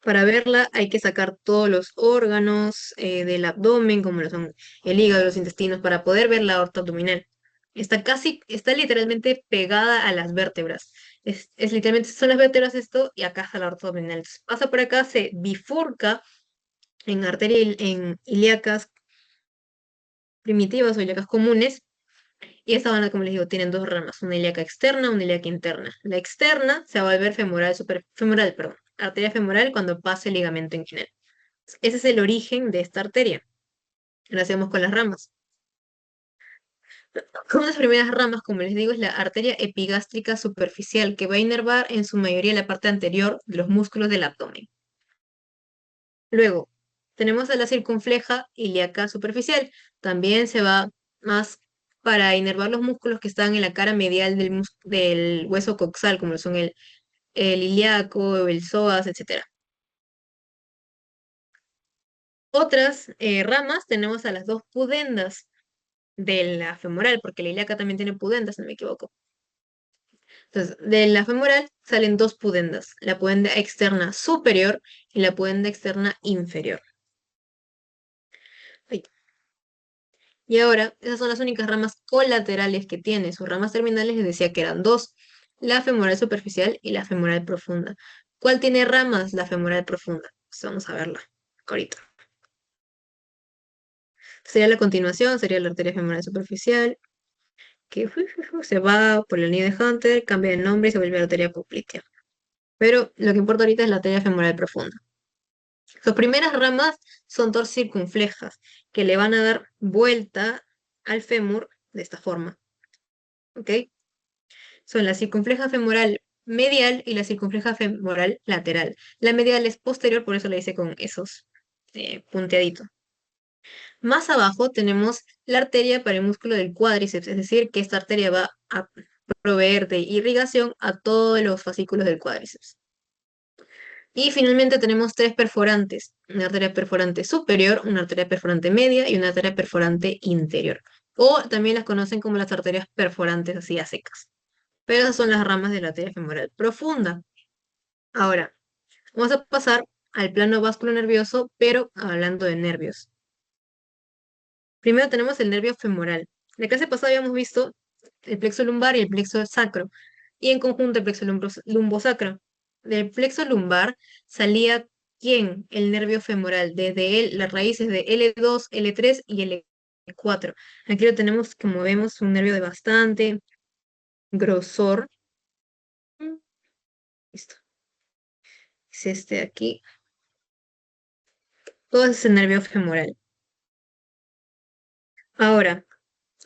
Para verla hay que sacar todos los órganos del abdomen, como lo son el hígado, los intestinos, para poder ver la aorta abdominal. Está literalmente pegada a las vértebras. Es literalmente, son las vértebras esto y acá está la aorta abdominal. Entonces, pasa por acá, se bifurca en en ilíacas primitivas o ilíacas comunes. Y esta banda, como les digo, tienen dos ramas, una ilíaca externa, una ilíaca interna. La externa se va a volver femoral, perdón, arteria femoral cuando pase el ligamento inguinal. Ese es el origen de esta arteria. Lo hacemos con las ramas. Con las primeras ramas, como les digo, es la arteria epigástrica superficial, que va a inervar en su mayoría la parte anterior de los músculos del abdomen. Luego, tenemos a la circunfleja ilíaca superficial. También se va más para inervar los músculos que están en la cara medial del hueso coxal, como son el ilíaco, el psoas, etc. Otras ramas tenemos a las dos pudendas de la femoral, porque la ilíaca también tiene pudendas, si no me equivoco. Entonces, de la femoral salen dos pudendas, la pudenda externa superior y la pudenda externa inferior. Ay. Y ahora, esas son las únicas ramas colaterales que tiene. Sus ramas terminales les decía que eran dos, la femoral superficial y la femoral profunda. ¿Cuál tiene ramas? La femoral profunda. Pues vamos a verla ahorita. Sería la continuación, sería la arteria femoral superficial, que se va por el anillo de Hunter, cambia de nombre y se vuelve arteria poplitea. Pero lo que importa ahorita es la arteria femoral profunda. Sus primeras ramas son dorsocircunflejas, que le van a dar vuelta al fémur de esta forma. ¿Ok? Son la circunfleja femoral medial y la circunfleja femoral lateral. La medial es posterior, por eso la hice con esos punteaditos. Más abajo tenemos la arteria para el músculo del cuádriceps, es decir, que esta arteria va a proveer de irrigación a todos los fascículos del cuádriceps. Y finalmente tenemos tres perforantes, una arteria perforante superior, una arteria perforante media y una arteria perforante interior. O también las conocen como las arterias perforantes así a secas. Pero esas son las ramas de la arteria femoral profunda. Ahora, vamos a pasar al plano nervioso, pero hablando de nervios. Primero tenemos el nervio femoral. En la clase pasada habíamos visto el plexo lumbar y el plexo sacro, y en conjunto el plexo lumbosacro. Del plexo lumbar salía ¿quién? El nervio femoral. Desde él, las raíces de L2, L3 y L4. Aquí lo tenemos, como vemos, un nervio de bastante grosor. Listo. Es este de aquí. Todo ese nervio femoral. Ahora,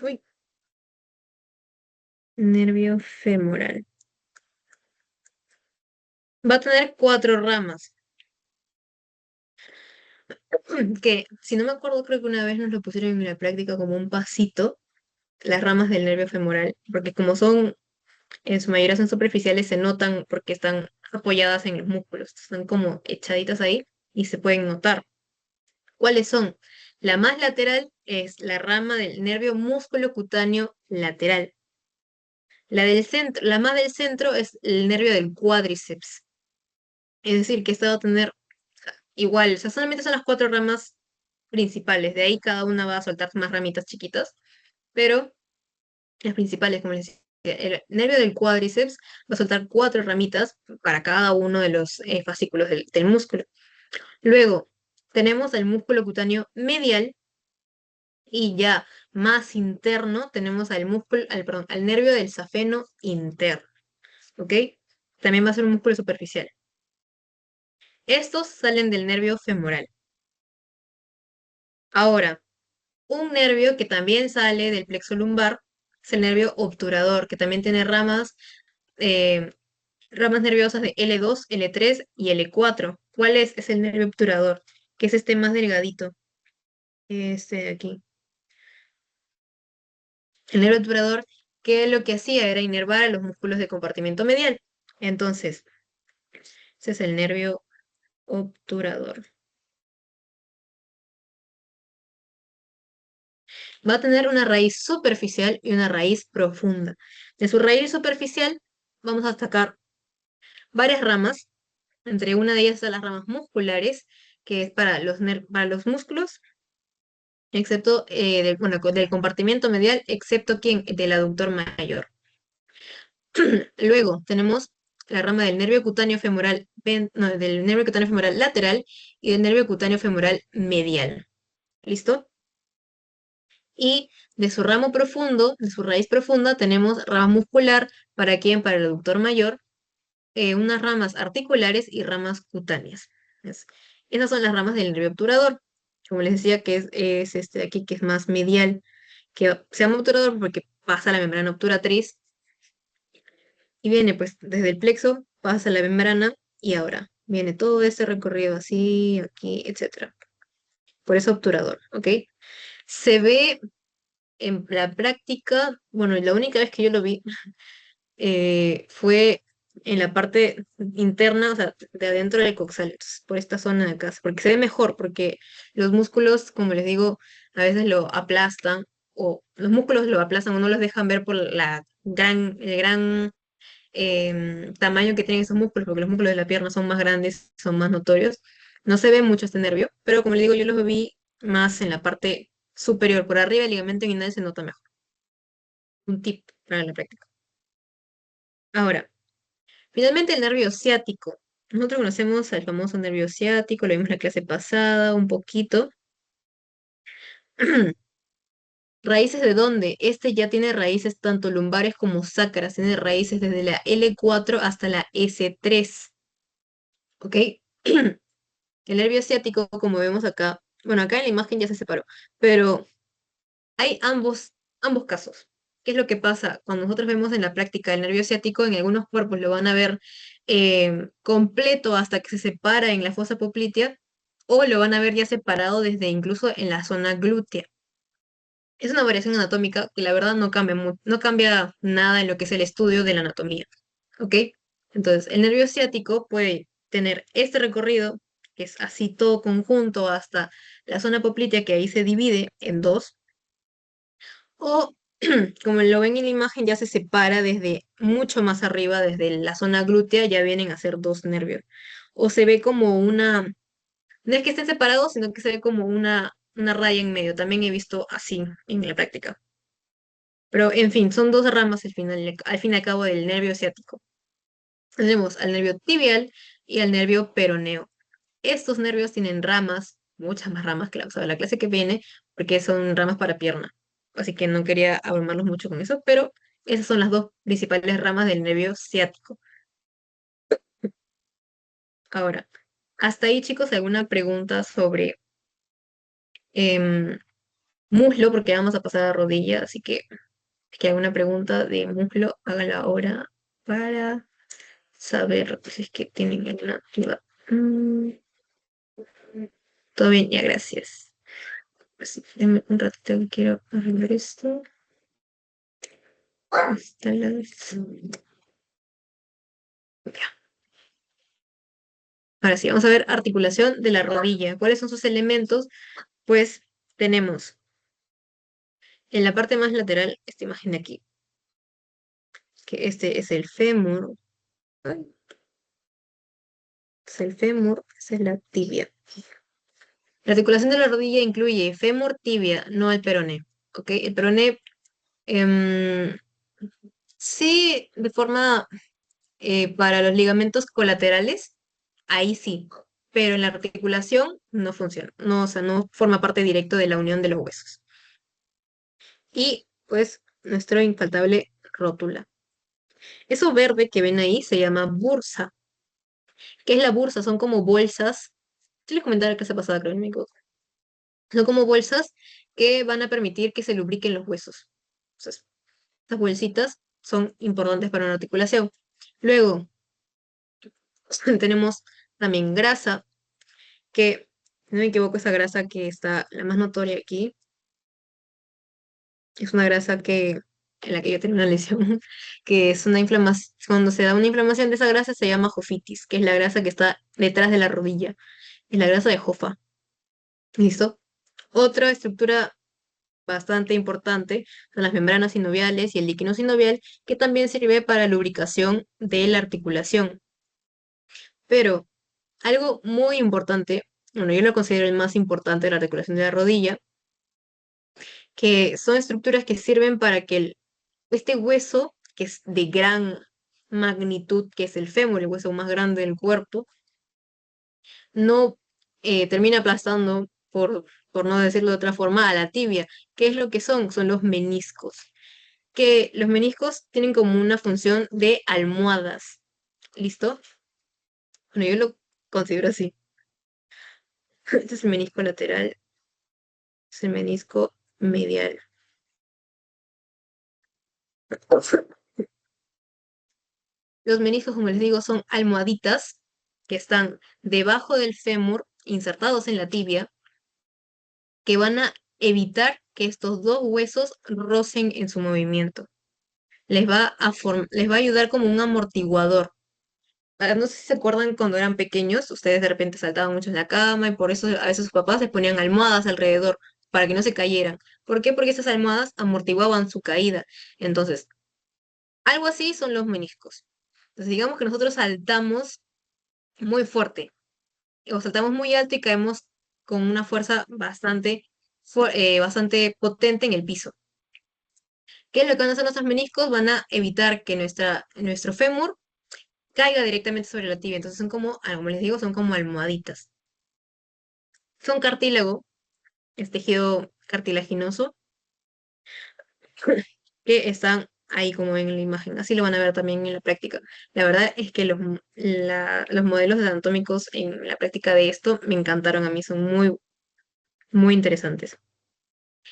uy, nervio femoral. Va a tener cuatro ramas, que si no me acuerdo, creo que una vez nos lo pusieron en la práctica como un pasito, las ramas del nervio femoral, porque como son, en su mayoría son superficiales, se notan porque están apoyadas en los músculos, están como echaditas ahí y se pueden notar. ¿Cuáles son? La más lateral es la rama del nervio músculo cutáneo lateral. La del centro, la más del centro es el nervio del cuádriceps. Es decir, que esta va a tener igual, o sea, solamente son las cuatro ramas principales. De ahí cada una va a soltar más ramitas chiquitas, pero las principales, como les decía, el nervio del cuádriceps va a soltar cuatro ramitas para cada uno de los fascículos del músculo. Luego, tenemos el músculo cutáneo medial y ya más interno tenemos al músculo, perdón, al nervio del safeno interno, ¿ok? También va a ser un músculo superficial. Estos salen del nervio femoral. Ahora, un nervio que también sale del plexo lumbar es el nervio obturador, que también tiene eh, ramas nerviosas de L2, L3 y L4. ¿Cuál es? Es el nervio obturador, que es este más delgadito. Este de aquí. El nervio obturador, que lo que hacía era inervar a los músculos de compartimiento medial. Entonces, ese es el nervio obturador. Va a tener una raíz superficial y una raíz profunda. De su raíz superficial vamos a sacar varias ramas. Entre una de ellas están las ramas musculares, que es para los músculos, excepto bueno, del compartimiento medial, excepto quién, del aductor mayor. Luego tenemos la rama del nervio cutáneo femoral, no, del nervio cutáneo femoral lateral y del nervio cutáneo femoral medial. ¿Listo? Y de su ramo profundo, de su raíz profunda, tenemos rama muscular, ¿para quién? Para el aductor mayor, unas ramas articulares y ramas cutáneas. ¿Ves? Esas son las ramas del nervio obturador. Como les decía, que es este de aquí, que es más medial, que se llama obturador porque pasa la membrana obturatriz y viene pues desde el plexo, pasa la membrana y ahora viene todo ese recorrido así, aquí, etcétera. Por eso obturador, ¿ok? Se ve en la práctica, bueno, la única vez que yo lo vi fue en la parte interna, o sea, de adentro del coxal, entonces, por esta zona de acá, porque se ve mejor, porque los músculos, como les digo, a veces lo aplastan, o los músculos lo aplastan o no los dejan ver por el gran tamaño que tienen esos músculos, porque los músculos de la pierna son más grandes, son más notorios. No se ve mucho este nervio, pero como les digo, yo los vi más en la parte superior, por arriba el ligamento inguinal se nota mejor. Un tip para la práctica. Ahora, finalmente el nervio ciático. Nosotros conocemos al famoso nervio ciático, lo vimos en la clase pasada un poquito. ¿Raíces de dónde? Este ya tiene raíces tanto lumbares como sacras, tiene raíces desde la L4 hasta la S3, ¿ok? El nervio ciático, como vemos acá, bueno, acá en la imagen ya se separó, pero hay ambos casos. ¿Qué es lo que pasa? Cuando nosotros vemos en la práctica el nervio ciático, en algunos cuerpos lo van a ver completo hasta que se separa en la fosa poplitea, o lo van a ver ya separado desde incluso en la zona glútea. Es una variación anatómica que la verdad no cambia nada en lo que es el estudio de la anatomía. ¿Ok? Entonces, el nervio ciático puede tener este recorrido, que es así todo conjunto hasta la zona poplitea, que ahí se divide en dos, o como lo ven en la imagen, ya se separa desde mucho más arriba, desde la zona glútea, ya vienen a ser dos nervios. O se ve como una, no es que estén separados, sino que se ve como una raya en medio. También he visto así en la práctica. Pero en fin, son dos ramas al fin y al cabo del nervio ciático. Tenemos al nervio tibial y al nervio peroneo. Estos nervios tienen ramas, muchas más ramas que la clase que viene, porque son ramas para pierna. Así que no quería abrumarlos mucho con eso, pero esas son las dos principales ramas del nervio ciático. Ahora, hasta ahí, chicos, alguna pregunta sobre em, muslo, porque vamos a pasar a rodilla, así que si hay alguna pregunta de muslo, háganla ahora para saber si es que tienen alguna duda. Mm, todo bien, ya, gracias. Pues, denme un ratito que quiero arreglar esto. Hasta las... Ya. Ahora sí, vamos a ver articulación de la rodilla. ¿Cuáles son sus elementos? Pues tenemos en la parte más lateral, esta imagen de aquí, que este es el fémur. Ay, es el fémur, esa es la tibia. La articulación de la rodilla incluye fémur, tibia, no el peroné. ¿Ok? El peroné, em, sí, de forma para los ligamentos colaterales, ahí sí, pero en la articulación no funciona, no, o sea, no forma parte directo de la unión de los huesos. Y pues nuestro infaltable rótula. Eso verde que ven ahí se llama bursa. ¿Qué es la bursa? Son como bolsas. Sí les comentaba que se pasada, creo, no me equivoco. Son como bolsas que van a permitir que se lubriquen los huesos. Entonces, estas bolsitas son importantes para una articulación. Luego, tenemos también grasa, que, si no me equivoco, esa grasa que está la más notoria aquí, es una grasa en la que yo tengo una lesión, que es una inflamación, cuando se da una inflamación de esa grasa se llama jofitis, que es la grasa que está detrás de la rodilla, es la grasa de Jofa. ¿Listo? Otra estructura bastante importante son las membranas sinoviales y el líquido sinovial, que también sirve para lubricación de la articulación. Pero algo muy importante, bueno, yo lo considero el más importante de la articulación de la rodilla, que son estructuras que sirven para que este hueso, que es de gran magnitud, que es el fémur, el hueso más grande del cuerpo, no termine aplastando, por no decirlo de otra forma, a la tibia. ¿Qué es lo que son? Son los meniscos. Que los meniscos tienen como una función de almohadas. ¿Listo? Bueno, yo lo considero así. Este es el menisco lateral, es el menisco medial. Los meniscos, como les digo, son almohaditas que están debajo del fémur, insertados en la tibia, que van a evitar que estos dos huesos rocen en su movimiento. Les va a ayudar como un amortiguador. Ah, no sé si se acuerdan cuando eran pequeños, ustedes de repente saltaban mucho en la cama y por eso a veces sus papás les ponían almohadas alrededor para que no se cayeran. ¿Por qué? Porque esas almohadas amortiguaban su caída. Entonces, algo así son los meniscos. Entonces, digamos que nosotros saltamos muy fuerte o saltamos muy alto y caemos con una fuerza bastante potente en el piso. ¿Qué es lo que van a hacer nuestros meniscos? Van a evitar que nuestro fémur caiga directamente sobre la tibia. Entonces son como les digo, son como almohaditas. Son cartílago, es tejido cartilaginoso, que están ahí como ven en la imagen. Así lo van a ver también en la práctica. La verdad es que los modelos anatómicos en la práctica de esto me encantaron a mí, son muy, muy interesantes.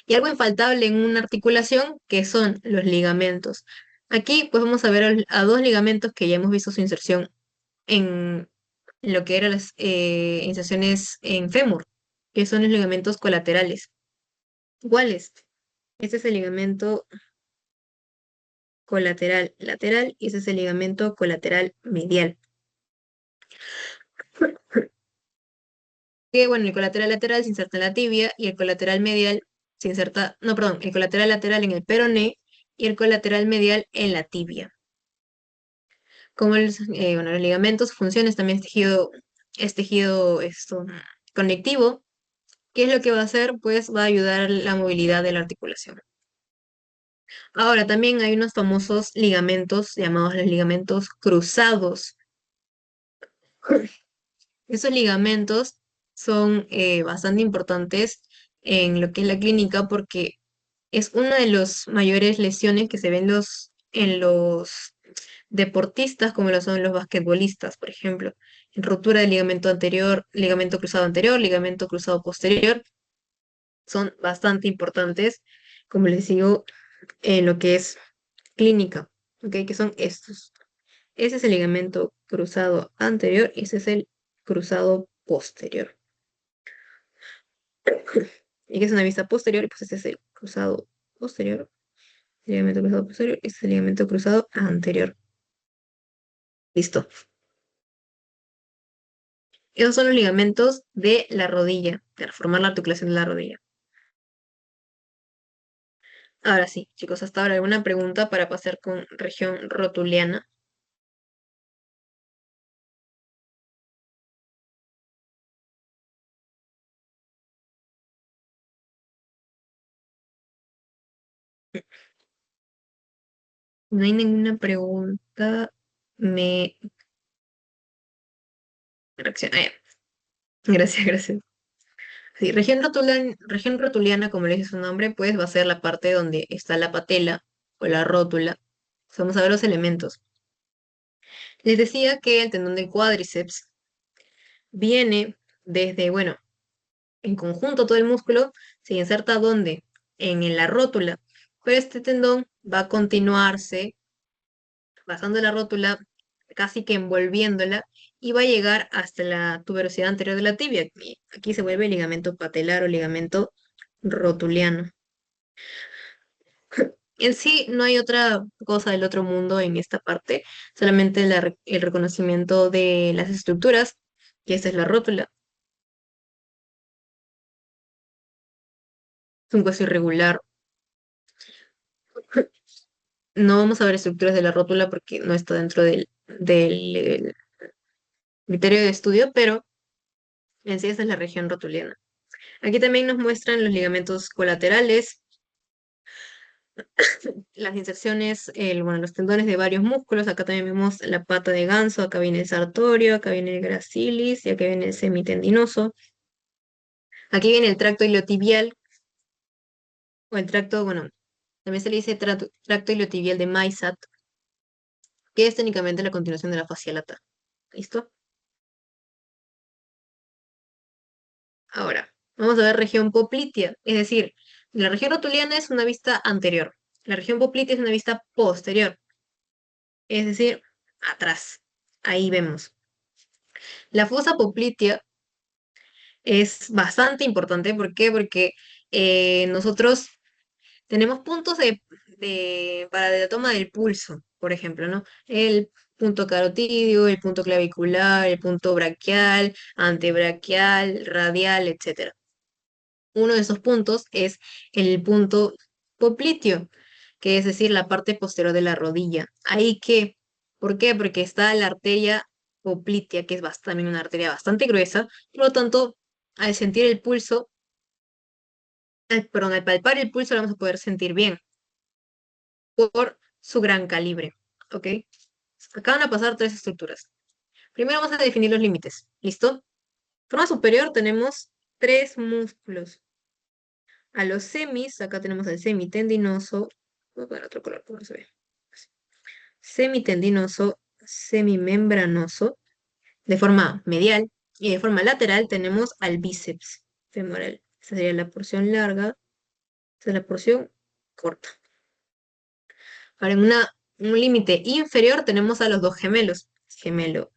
Y algo infaltable en una articulación, que son los ligamentos. Aquí pues vamos a ver a dos ligamentos que ya hemos visto su inserción en lo que eran las inserciones en fémur, que son los ligamentos colaterales. ¿Cuáles? Este es el ligamento colateral lateral y ese es el ligamento colateral medial. Que bueno, el colateral lateral se inserta en la tibia y el colateral medial se inserta, no, perdón, el colateral lateral en el peroné y el colateral medial en la tibia. Como bueno, los ligamentos, su función es también es tejido esto, conectivo. ¿Qué es lo que va a hacer? Pues va a ayudar a la movilidad de la articulación. Ahora, también hay unos famosos ligamentos llamados los ligamentos cruzados. Esos ligamentos son bastante importantes en lo que es la clínica porque es una de las mayores lesiones que se ven en los deportistas, como lo son los basquetbolistas, por ejemplo. En ruptura del ligamento anterior, ligamento cruzado anterior, ligamento cruzado posterior, son bastante importantes, como les digo, en lo que es clínica, ¿ok? Que son estos. Ese es el ligamento cruzado anterior y ese es el cruzado posterior. Y que es una vista posterior, y pues ese es el cruzado posterior, ligamento cruzado posterior, y este es el ligamento cruzado anterior. Listo. Esos son los ligamentos de la rodilla, para formar la articulación de la rodilla. Ahora sí, chicos, hasta ahora alguna pregunta para pasar con región rotuliana. No hay ninguna pregunta. Me reacciona. Ah, ya. Gracias, gracias. Sí, región rotuliana, como le dice su nombre, pues va a ser la parte donde está la patela o la rótula. Vamos a ver los elementos. Les decía que el tendón del cuádriceps viene desde, bueno, en conjunto todo el músculo se inserta ¿dónde? En la rótula. Pero este tendón va a continuarse pasando la rótula, casi que envolviéndola, y va a llegar hasta la tuberosidad anterior de la tibia. Y aquí se vuelve ligamento patelar o ligamento rotuliano. En sí, no hay otra cosa del otro mundo en esta parte, solamente el reconocimiento de las estructuras, que esta es la rótula. Es un hueso irregular. No vamos a ver estructuras de la rótula porque no está dentro del criterio de estudio, pero en sí esa es la región rotuliana. Aquí también nos muestran los ligamentos colaterales, las inserciones, bueno, los tendones de varios músculos. Acá también vemos la pata de ganso, acá viene el sartorio, acá viene el gracilis y acá viene el semitendinoso. Aquí viene el tracto iliotibial, o el tracto, bueno, también se le dice tracto iliotibial de Maysat, que es técnicamente la continuación de la fascia lata. ¿Listo? Ahora, vamos a ver región poplitea, es decir, la región rotuliana es una vista anterior, la región poplitea es una vista posterior, es decir, atrás. Ahí vemos. La fosa poplitea es bastante importante, ¿por qué? Porque nosotros tenemos puntos para la toma del pulso, por ejemplo, ¿no? El punto carotídeo, el punto clavicular, el punto braquial, antebraquial, radial, etcétera. Uno de esos puntos es el punto popliteo, que es decir, la parte posterior de la rodilla. Ahí que, ¿por qué? Porque está la arteria poplitea, que es también una arteria bastante gruesa, por lo tanto, al sentir el pulso, perdón, al palpar el pulso lo vamos a poder sentir bien por su gran calibre, ¿ok? Acá van a pasar tres estructuras. Primero vamos a definir los límites, ¿listo? Forma superior tenemos tres músculos. A los semis, acá tenemos el semitendinoso, voy a poner otro color, ¿cómo se ve? Semitendinoso, semimembranoso, de forma medial, y de forma lateral tenemos al bíceps femoral. Esa sería la porción larga, esa es la porción corta. Ahora, un límite inferior tenemos a los dos gemelos, gemelo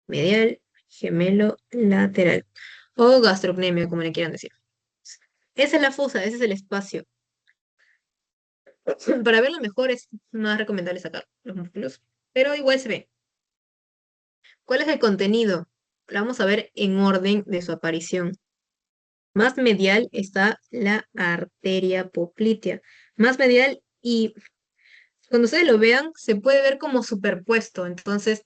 medial, gemelo lateral, o gastrocnemia, como le quieran decir. Esa es la fosa, ese es el espacio. Para verlo mejor es más recomendable sacar los músculos, pero igual se ve. ¿Cuál es el contenido? la vamos a ver en orden de su aparición. Más medial está la arteria poplitea. Más medial y cuando ustedes lo vean, se puede ver como superpuesto. Entonces,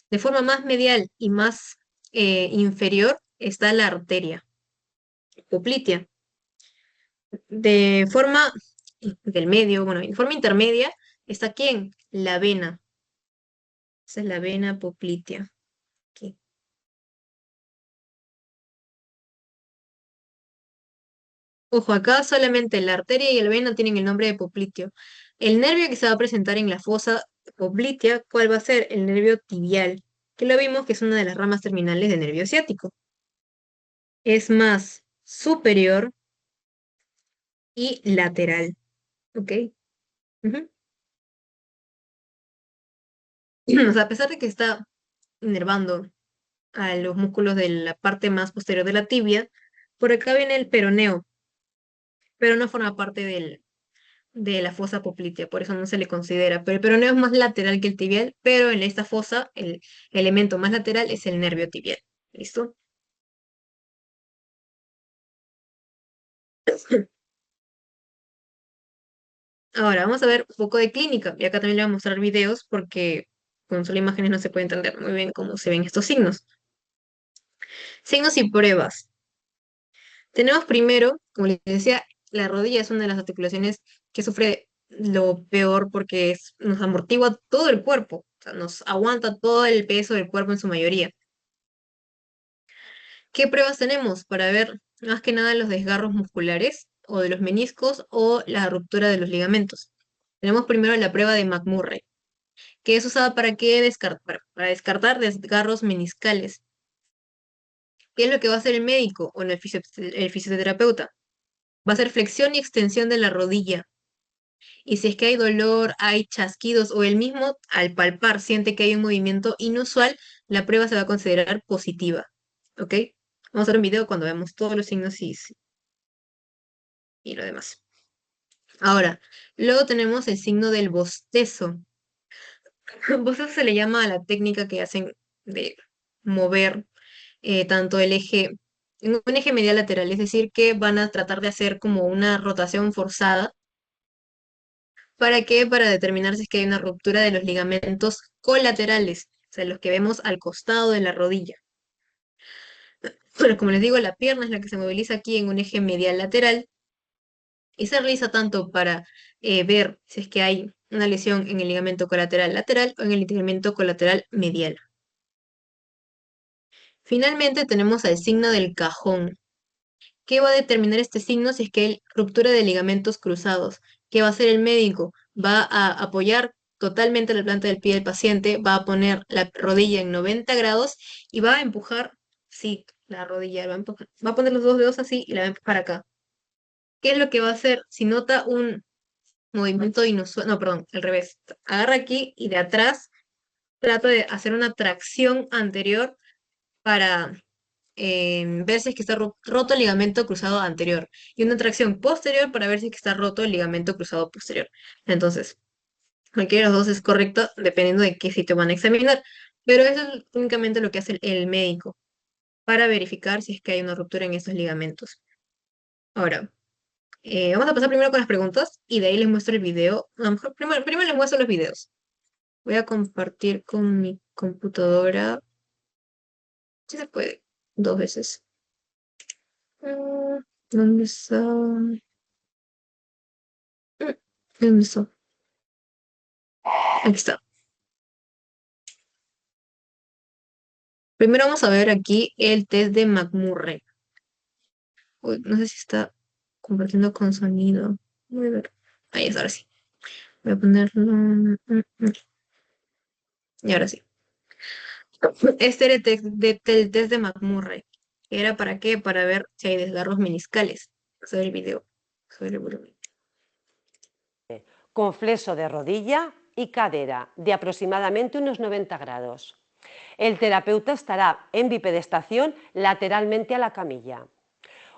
de forma más medial y más inferior está la arteria poplitea. De forma del medio, bueno, en forma intermedia está ¿quién? La vena. Esa es la vena poplitea. Aquí. Ojo, acá solamente la arteria y la vena tienen el nombre de popliteo. El nervio que se va a presentar en la fosa poplitea, ¿cuál va a ser? El nervio tibial, que lo vimos que es una de las ramas terminales del nervio ciático. Es más superior y lateral, ¿ok? Ujú. O sea, a pesar de que está inervando a los músculos de la parte más posterior de la tibia, por acá viene el peroneo, pero no forma parte de la fosa poplitea, por eso no se le considera. Pero el peroneo es más lateral que el tibial, pero en esta fosa el elemento más lateral es el nervio tibial. ¿Listo? Ahora vamos a ver un poco de clínica, y acá también le voy a mostrar videos porque con solo imágenes no se puede entender muy bien cómo se ven estos signos. Signos y pruebas. Tenemos primero, como les decía, la rodilla es una de las articulaciones que sufre lo peor porque nos amortigua todo el cuerpo, o sea, nos aguanta todo el peso del cuerpo en su mayoría. ¿Qué pruebas tenemos para ver más que nada los desgarros musculares o de los meniscos o la ruptura de los ligamentos? Tenemos primero la prueba de McMurray, que es usada para qué para descartar desgarros meniscales. ¿Qué es lo que va a hacer el médico o el fisioterapeuta? Va a hacer flexión y extensión de la rodilla. Y si es que hay dolor, hay chasquidos o él mismo al palpar siente que hay un movimiento inusual, la prueba se va a considerar positiva. ¿Ok? Vamos a ver un video cuando veamos todos los signos y lo demás. Ahora, luego tenemos el signo del bostezo. Bostezo se le llama a la técnica que hacen de mover tanto el eje, en un eje medial lateral, es decir, que van a tratar de hacer como una rotación forzada. ¿Para qué? Para determinar si es que hay una ruptura de los ligamentos colaterales, o sea, los que vemos al costado de la rodilla. Bueno, como les digo, la pierna es la que se moviliza aquí en un eje medial lateral y se realiza tanto para ver si es que hay una lesión en el ligamento colateral lateral o en el ligamento colateral medial. Finalmente tenemos al signo del cajón. ¿Qué va a determinar este signo si es que hay ruptura de ligamentos cruzados? ¿Qué va a hacer el médico? Va a apoyar totalmente la planta del pie del paciente, va a poner la rodilla en 90 grados y va a empujar, sí, la rodilla, va a poner los dos dedos así y la va a empujar acá. ¿Qué es lo que va a hacer? Si nota un movimiento inusual, no, perdón, al revés. Agarra aquí y de atrás trata de hacer una tracción anterior para ver si es que está roto el ligamento cruzado anterior y una tracción posterior para ver si es que está roto el ligamento cruzado posterior. Entonces, cualquiera de los dos es correcto dependiendo de qué sitio van a examinar, pero eso es únicamente lo que hace el médico para verificar si es que hay una ruptura en estos ligamentos. Ahora, vamos a pasar primero con las preguntas y de ahí les muestro el video. A lo mejor primero les muestro los videos. Voy a compartir con mi computadora. Si se puede, dos veces. Mm, ¿Dónde está? ¿Dónde está? Aquí está. Primero vamos a ver aquí el test de McMurray. Uy, no sé si está compartiendo con sonido. Voy a ver. Ahí está, ahora sí. Voy a ponerlo. Y ahora sí. Este era el test de McMurray. ¿Era para qué? Para ver si hay desgarros meniscales. Vamos a ver el video. Sobre el volumen. Con flexo de rodilla y cadera de aproximadamente unos 90 grados. El terapeuta estará en bipedestación lateralmente a la camilla.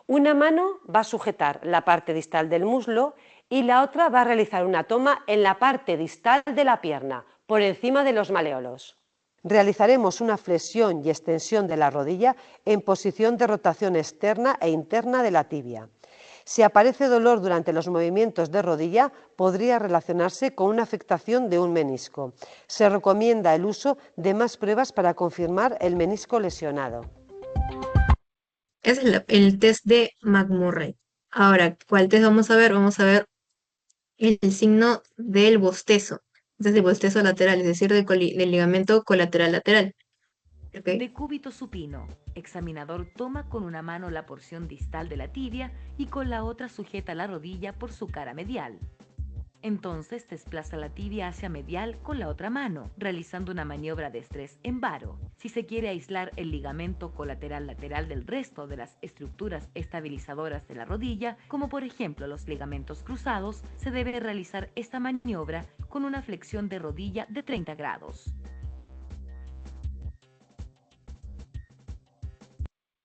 Una mano va a sujetar la parte distal del muslo y la otra va a realizar una toma en la parte distal de la pierna, por encima de los maleolos. Realizaremos una flexión y extensión de la rodilla en posición de rotación externa e interna de la tibia. Si aparece dolor durante los movimientos de rodilla, podría relacionarse con una afectación de un menisco. Se recomienda el uso de más pruebas para confirmar el menisco lesionado. Ese es el test de McMurray. Ahora, ¿cuál test vamos a ver? Vamos a ver el signo del bostezo. Este es el bostezo lateral, es decir, del ligamento colateral lateral. ¿Okay? De cúbito supino, examinador toma con una mano la porción distal de la tibia y con la otra sujeta la rodilla por su cara medial. Entonces desplaza la tibia hacia medial con la otra mano, realizando una maniobra de estrés en varo. Si se quiere aislar el ligamento colateral lateral del resto de las estructuras estabilizadoras de la rodilla, como por ejemplo los ligamentos cruzados, se debe realizar esta maniobra con una flexión de rodilla de 30 grados.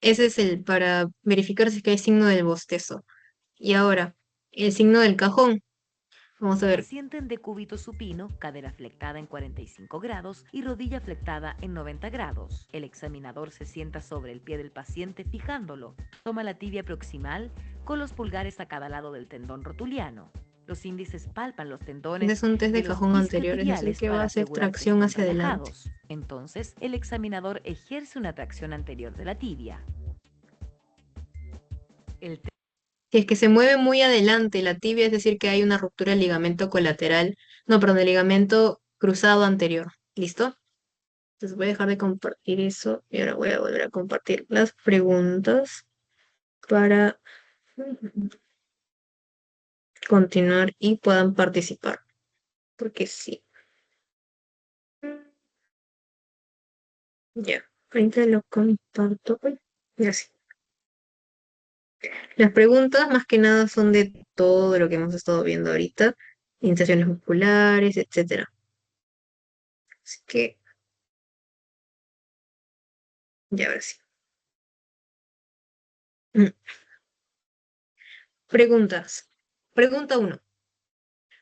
Ese es el para verificar si es que hay signo del bostezo. Y ahora, el signo del cajón. Vamos a ver. Paciente en decúbito supino, cadera flectada en 45 grados y rodilla flectada en 90 grados. El examinador se sienta sobre el pie del paciente fijándolo. Toma la tibia proximal con los pulgares a cada lado del tendón rotuliano. Los índices palpan los tendones. Este es un test de cajón anterior, es decir, que va a hacer tracción hacia adelante. Entonces, el examinador ejerce una tracción anterior de la tibia. Si es que se mueve muy adelante la tibia, es decir, que hay una ruptura del ligamento colateral, no, perdón, del ligamento cruzado anterior. ¿Listo? Entonces voy a dejar de compartir eso y ahora voy a volver a compartir las preguntas para continuar y puedan participar. Porque sí. Ya, ahorita lo comparto. Uy, ya sí. Las preguntas más que nada son de todo lo que hemos estado viendo ahorita, inserciones musculares, etcétera. Así que, ya ahora sí. Mm. Preguntas. Pregunta 1.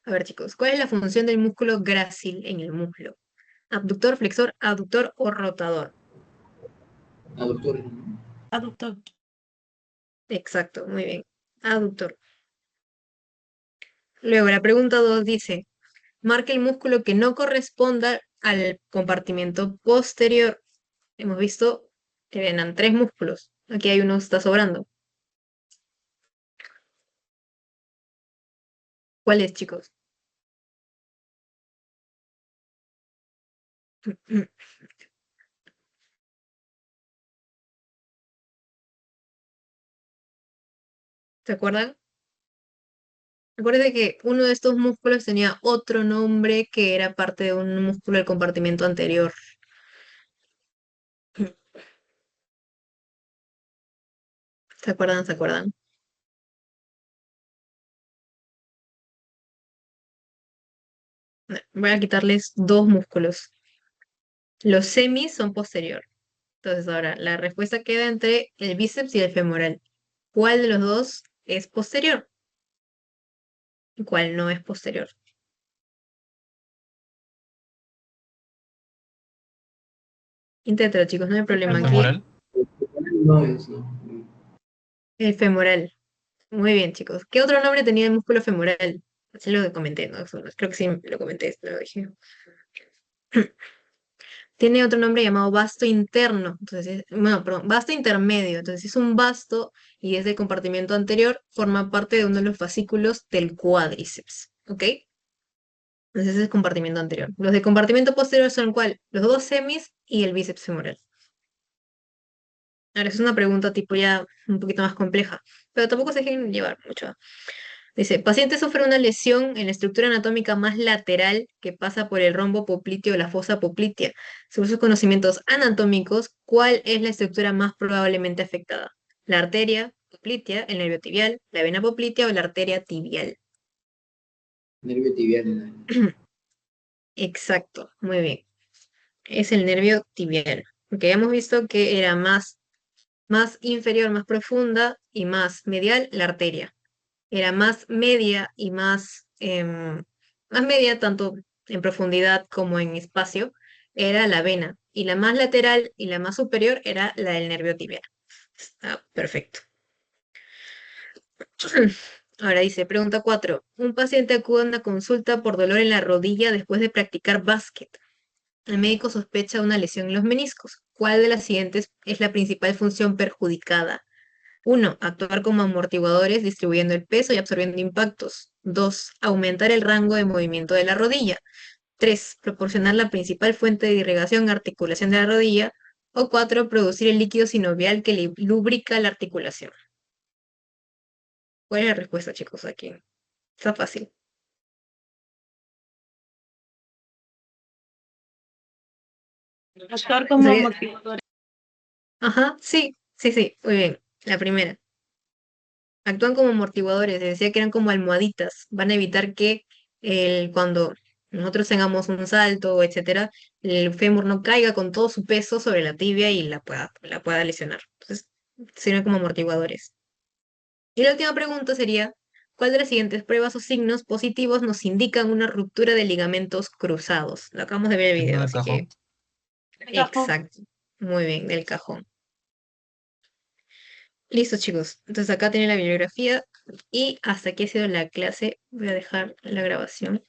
A ver, chicos, ¿cuál es la función del músculo grácil en el muslo? ¿Abductor, flexor, aductor o rotador? Aductor. Aductor. Exacto, muy bien. Aductor. Luego, la pregunta 2 dice, marca el músculo que no corresponda al compartimento posterior. Hemos visto que venan 3 músculos. Aquí hay uno que está sobrando. ¿Cuál es, chicos? ¿Se acuerdan? Acuérdense que uno de estos músculos tenía otro nombre que era parte de un músculo del compartimento anterior. ¿Se acuerdan? ¿Se acuerdan? Voy a quitarles 2 músculos. Los semis son posterior. Entonces ahora la respuesta queda entre el bíceps y el femoral. ¿Cuál de los dos es posterior? ¿Y cuál no es posterior? Inténtalo, chicos, no hay problema aquí. ¿Femoral? No es, no. El femoral. Muy bien, chicos. ¿Qué otro nombre tenía el músculo femoral? Así lo comenté, ¿no? Creo que sí lo comenté, lo dije. Tiene otro nombre llamado vasto interno. Entonces, bueno, perdón, vasto intermedio. Entonces, es un vasto y es del compartimento anterior, forma parte de uno de los fascículos del cuádriceps. ¿Ok? Entonces, ese es el compartimento anterior. Los de compartimento posterior son ¿cuál? Los 2 semis y el bíceps femoral. Ahora, es una pregunta tipo ya un poquito más compleja, pero tampoco se dejen llevar mucho. Dice, paciente sufre una lesión en la estructura anatómica más lateral que pasa por el rombo popliteo o la fosa poplitea. Según sus conocimientos anatómicos, ¿cuál es la estructura más probablemente afectada? ¿La arteria poplitea, el nervio tibial, la vena poplitea o la arteria tibial? Nervio tibial. Exacto, muy bien. Es el nervio tibial, porque ya hemos visto que era más inferior, más profunda y más medial la arteria. Era más media y más media tanto en profundidad como en espacio, era la vena. y la más lateral y la más superior era la del nervio tibial. Ah, perfecto. Ahora dice, pregunta 4. Un paciente acude a una consulta por dolor en la rodilla después de practicar básquet. El médico sospecha una lesión en los meniscos. ¿Cuál de las siguientes es la principal función perjudicada? 1. Actuar como amortiguadores distribuyendo el peso y absorbiendo impactos. 2. Aumentar el rango de movimiento de la rodilla. 3. Proporcionar la principal fuente de irrigación articulación de la rodilla. O 4. Producir el líquido sinovial que lubrica la articulación. ¿Cuál es la respuesta, chicos, aquí? Está fácil. Actuar como Sería- motivador. Ajá, sí, sí, sí, muy bien. La primera. Actúan como amortiguadores, decía que eran como almohaditas. Van a evitar que cuando nosotros tengamos un salto, etcétera, el fémur no caiga con todo su peso sobre la tibia y la pueda lesionar. Entonces, sirven como amortiguadores. Y la última pregunta sería, ¿cuál de las siguientes pruebas o signos positivos nos indican una ruptura de ligamentos cruzados? Lo acabamos de ver el Signo video, de así que cajón. exacto. Muy bien, del cajón. Listo, chicos. Entonces acá tienen la bibliografía y hasta aquí ha sido la clase. Voy a dejar la grabación.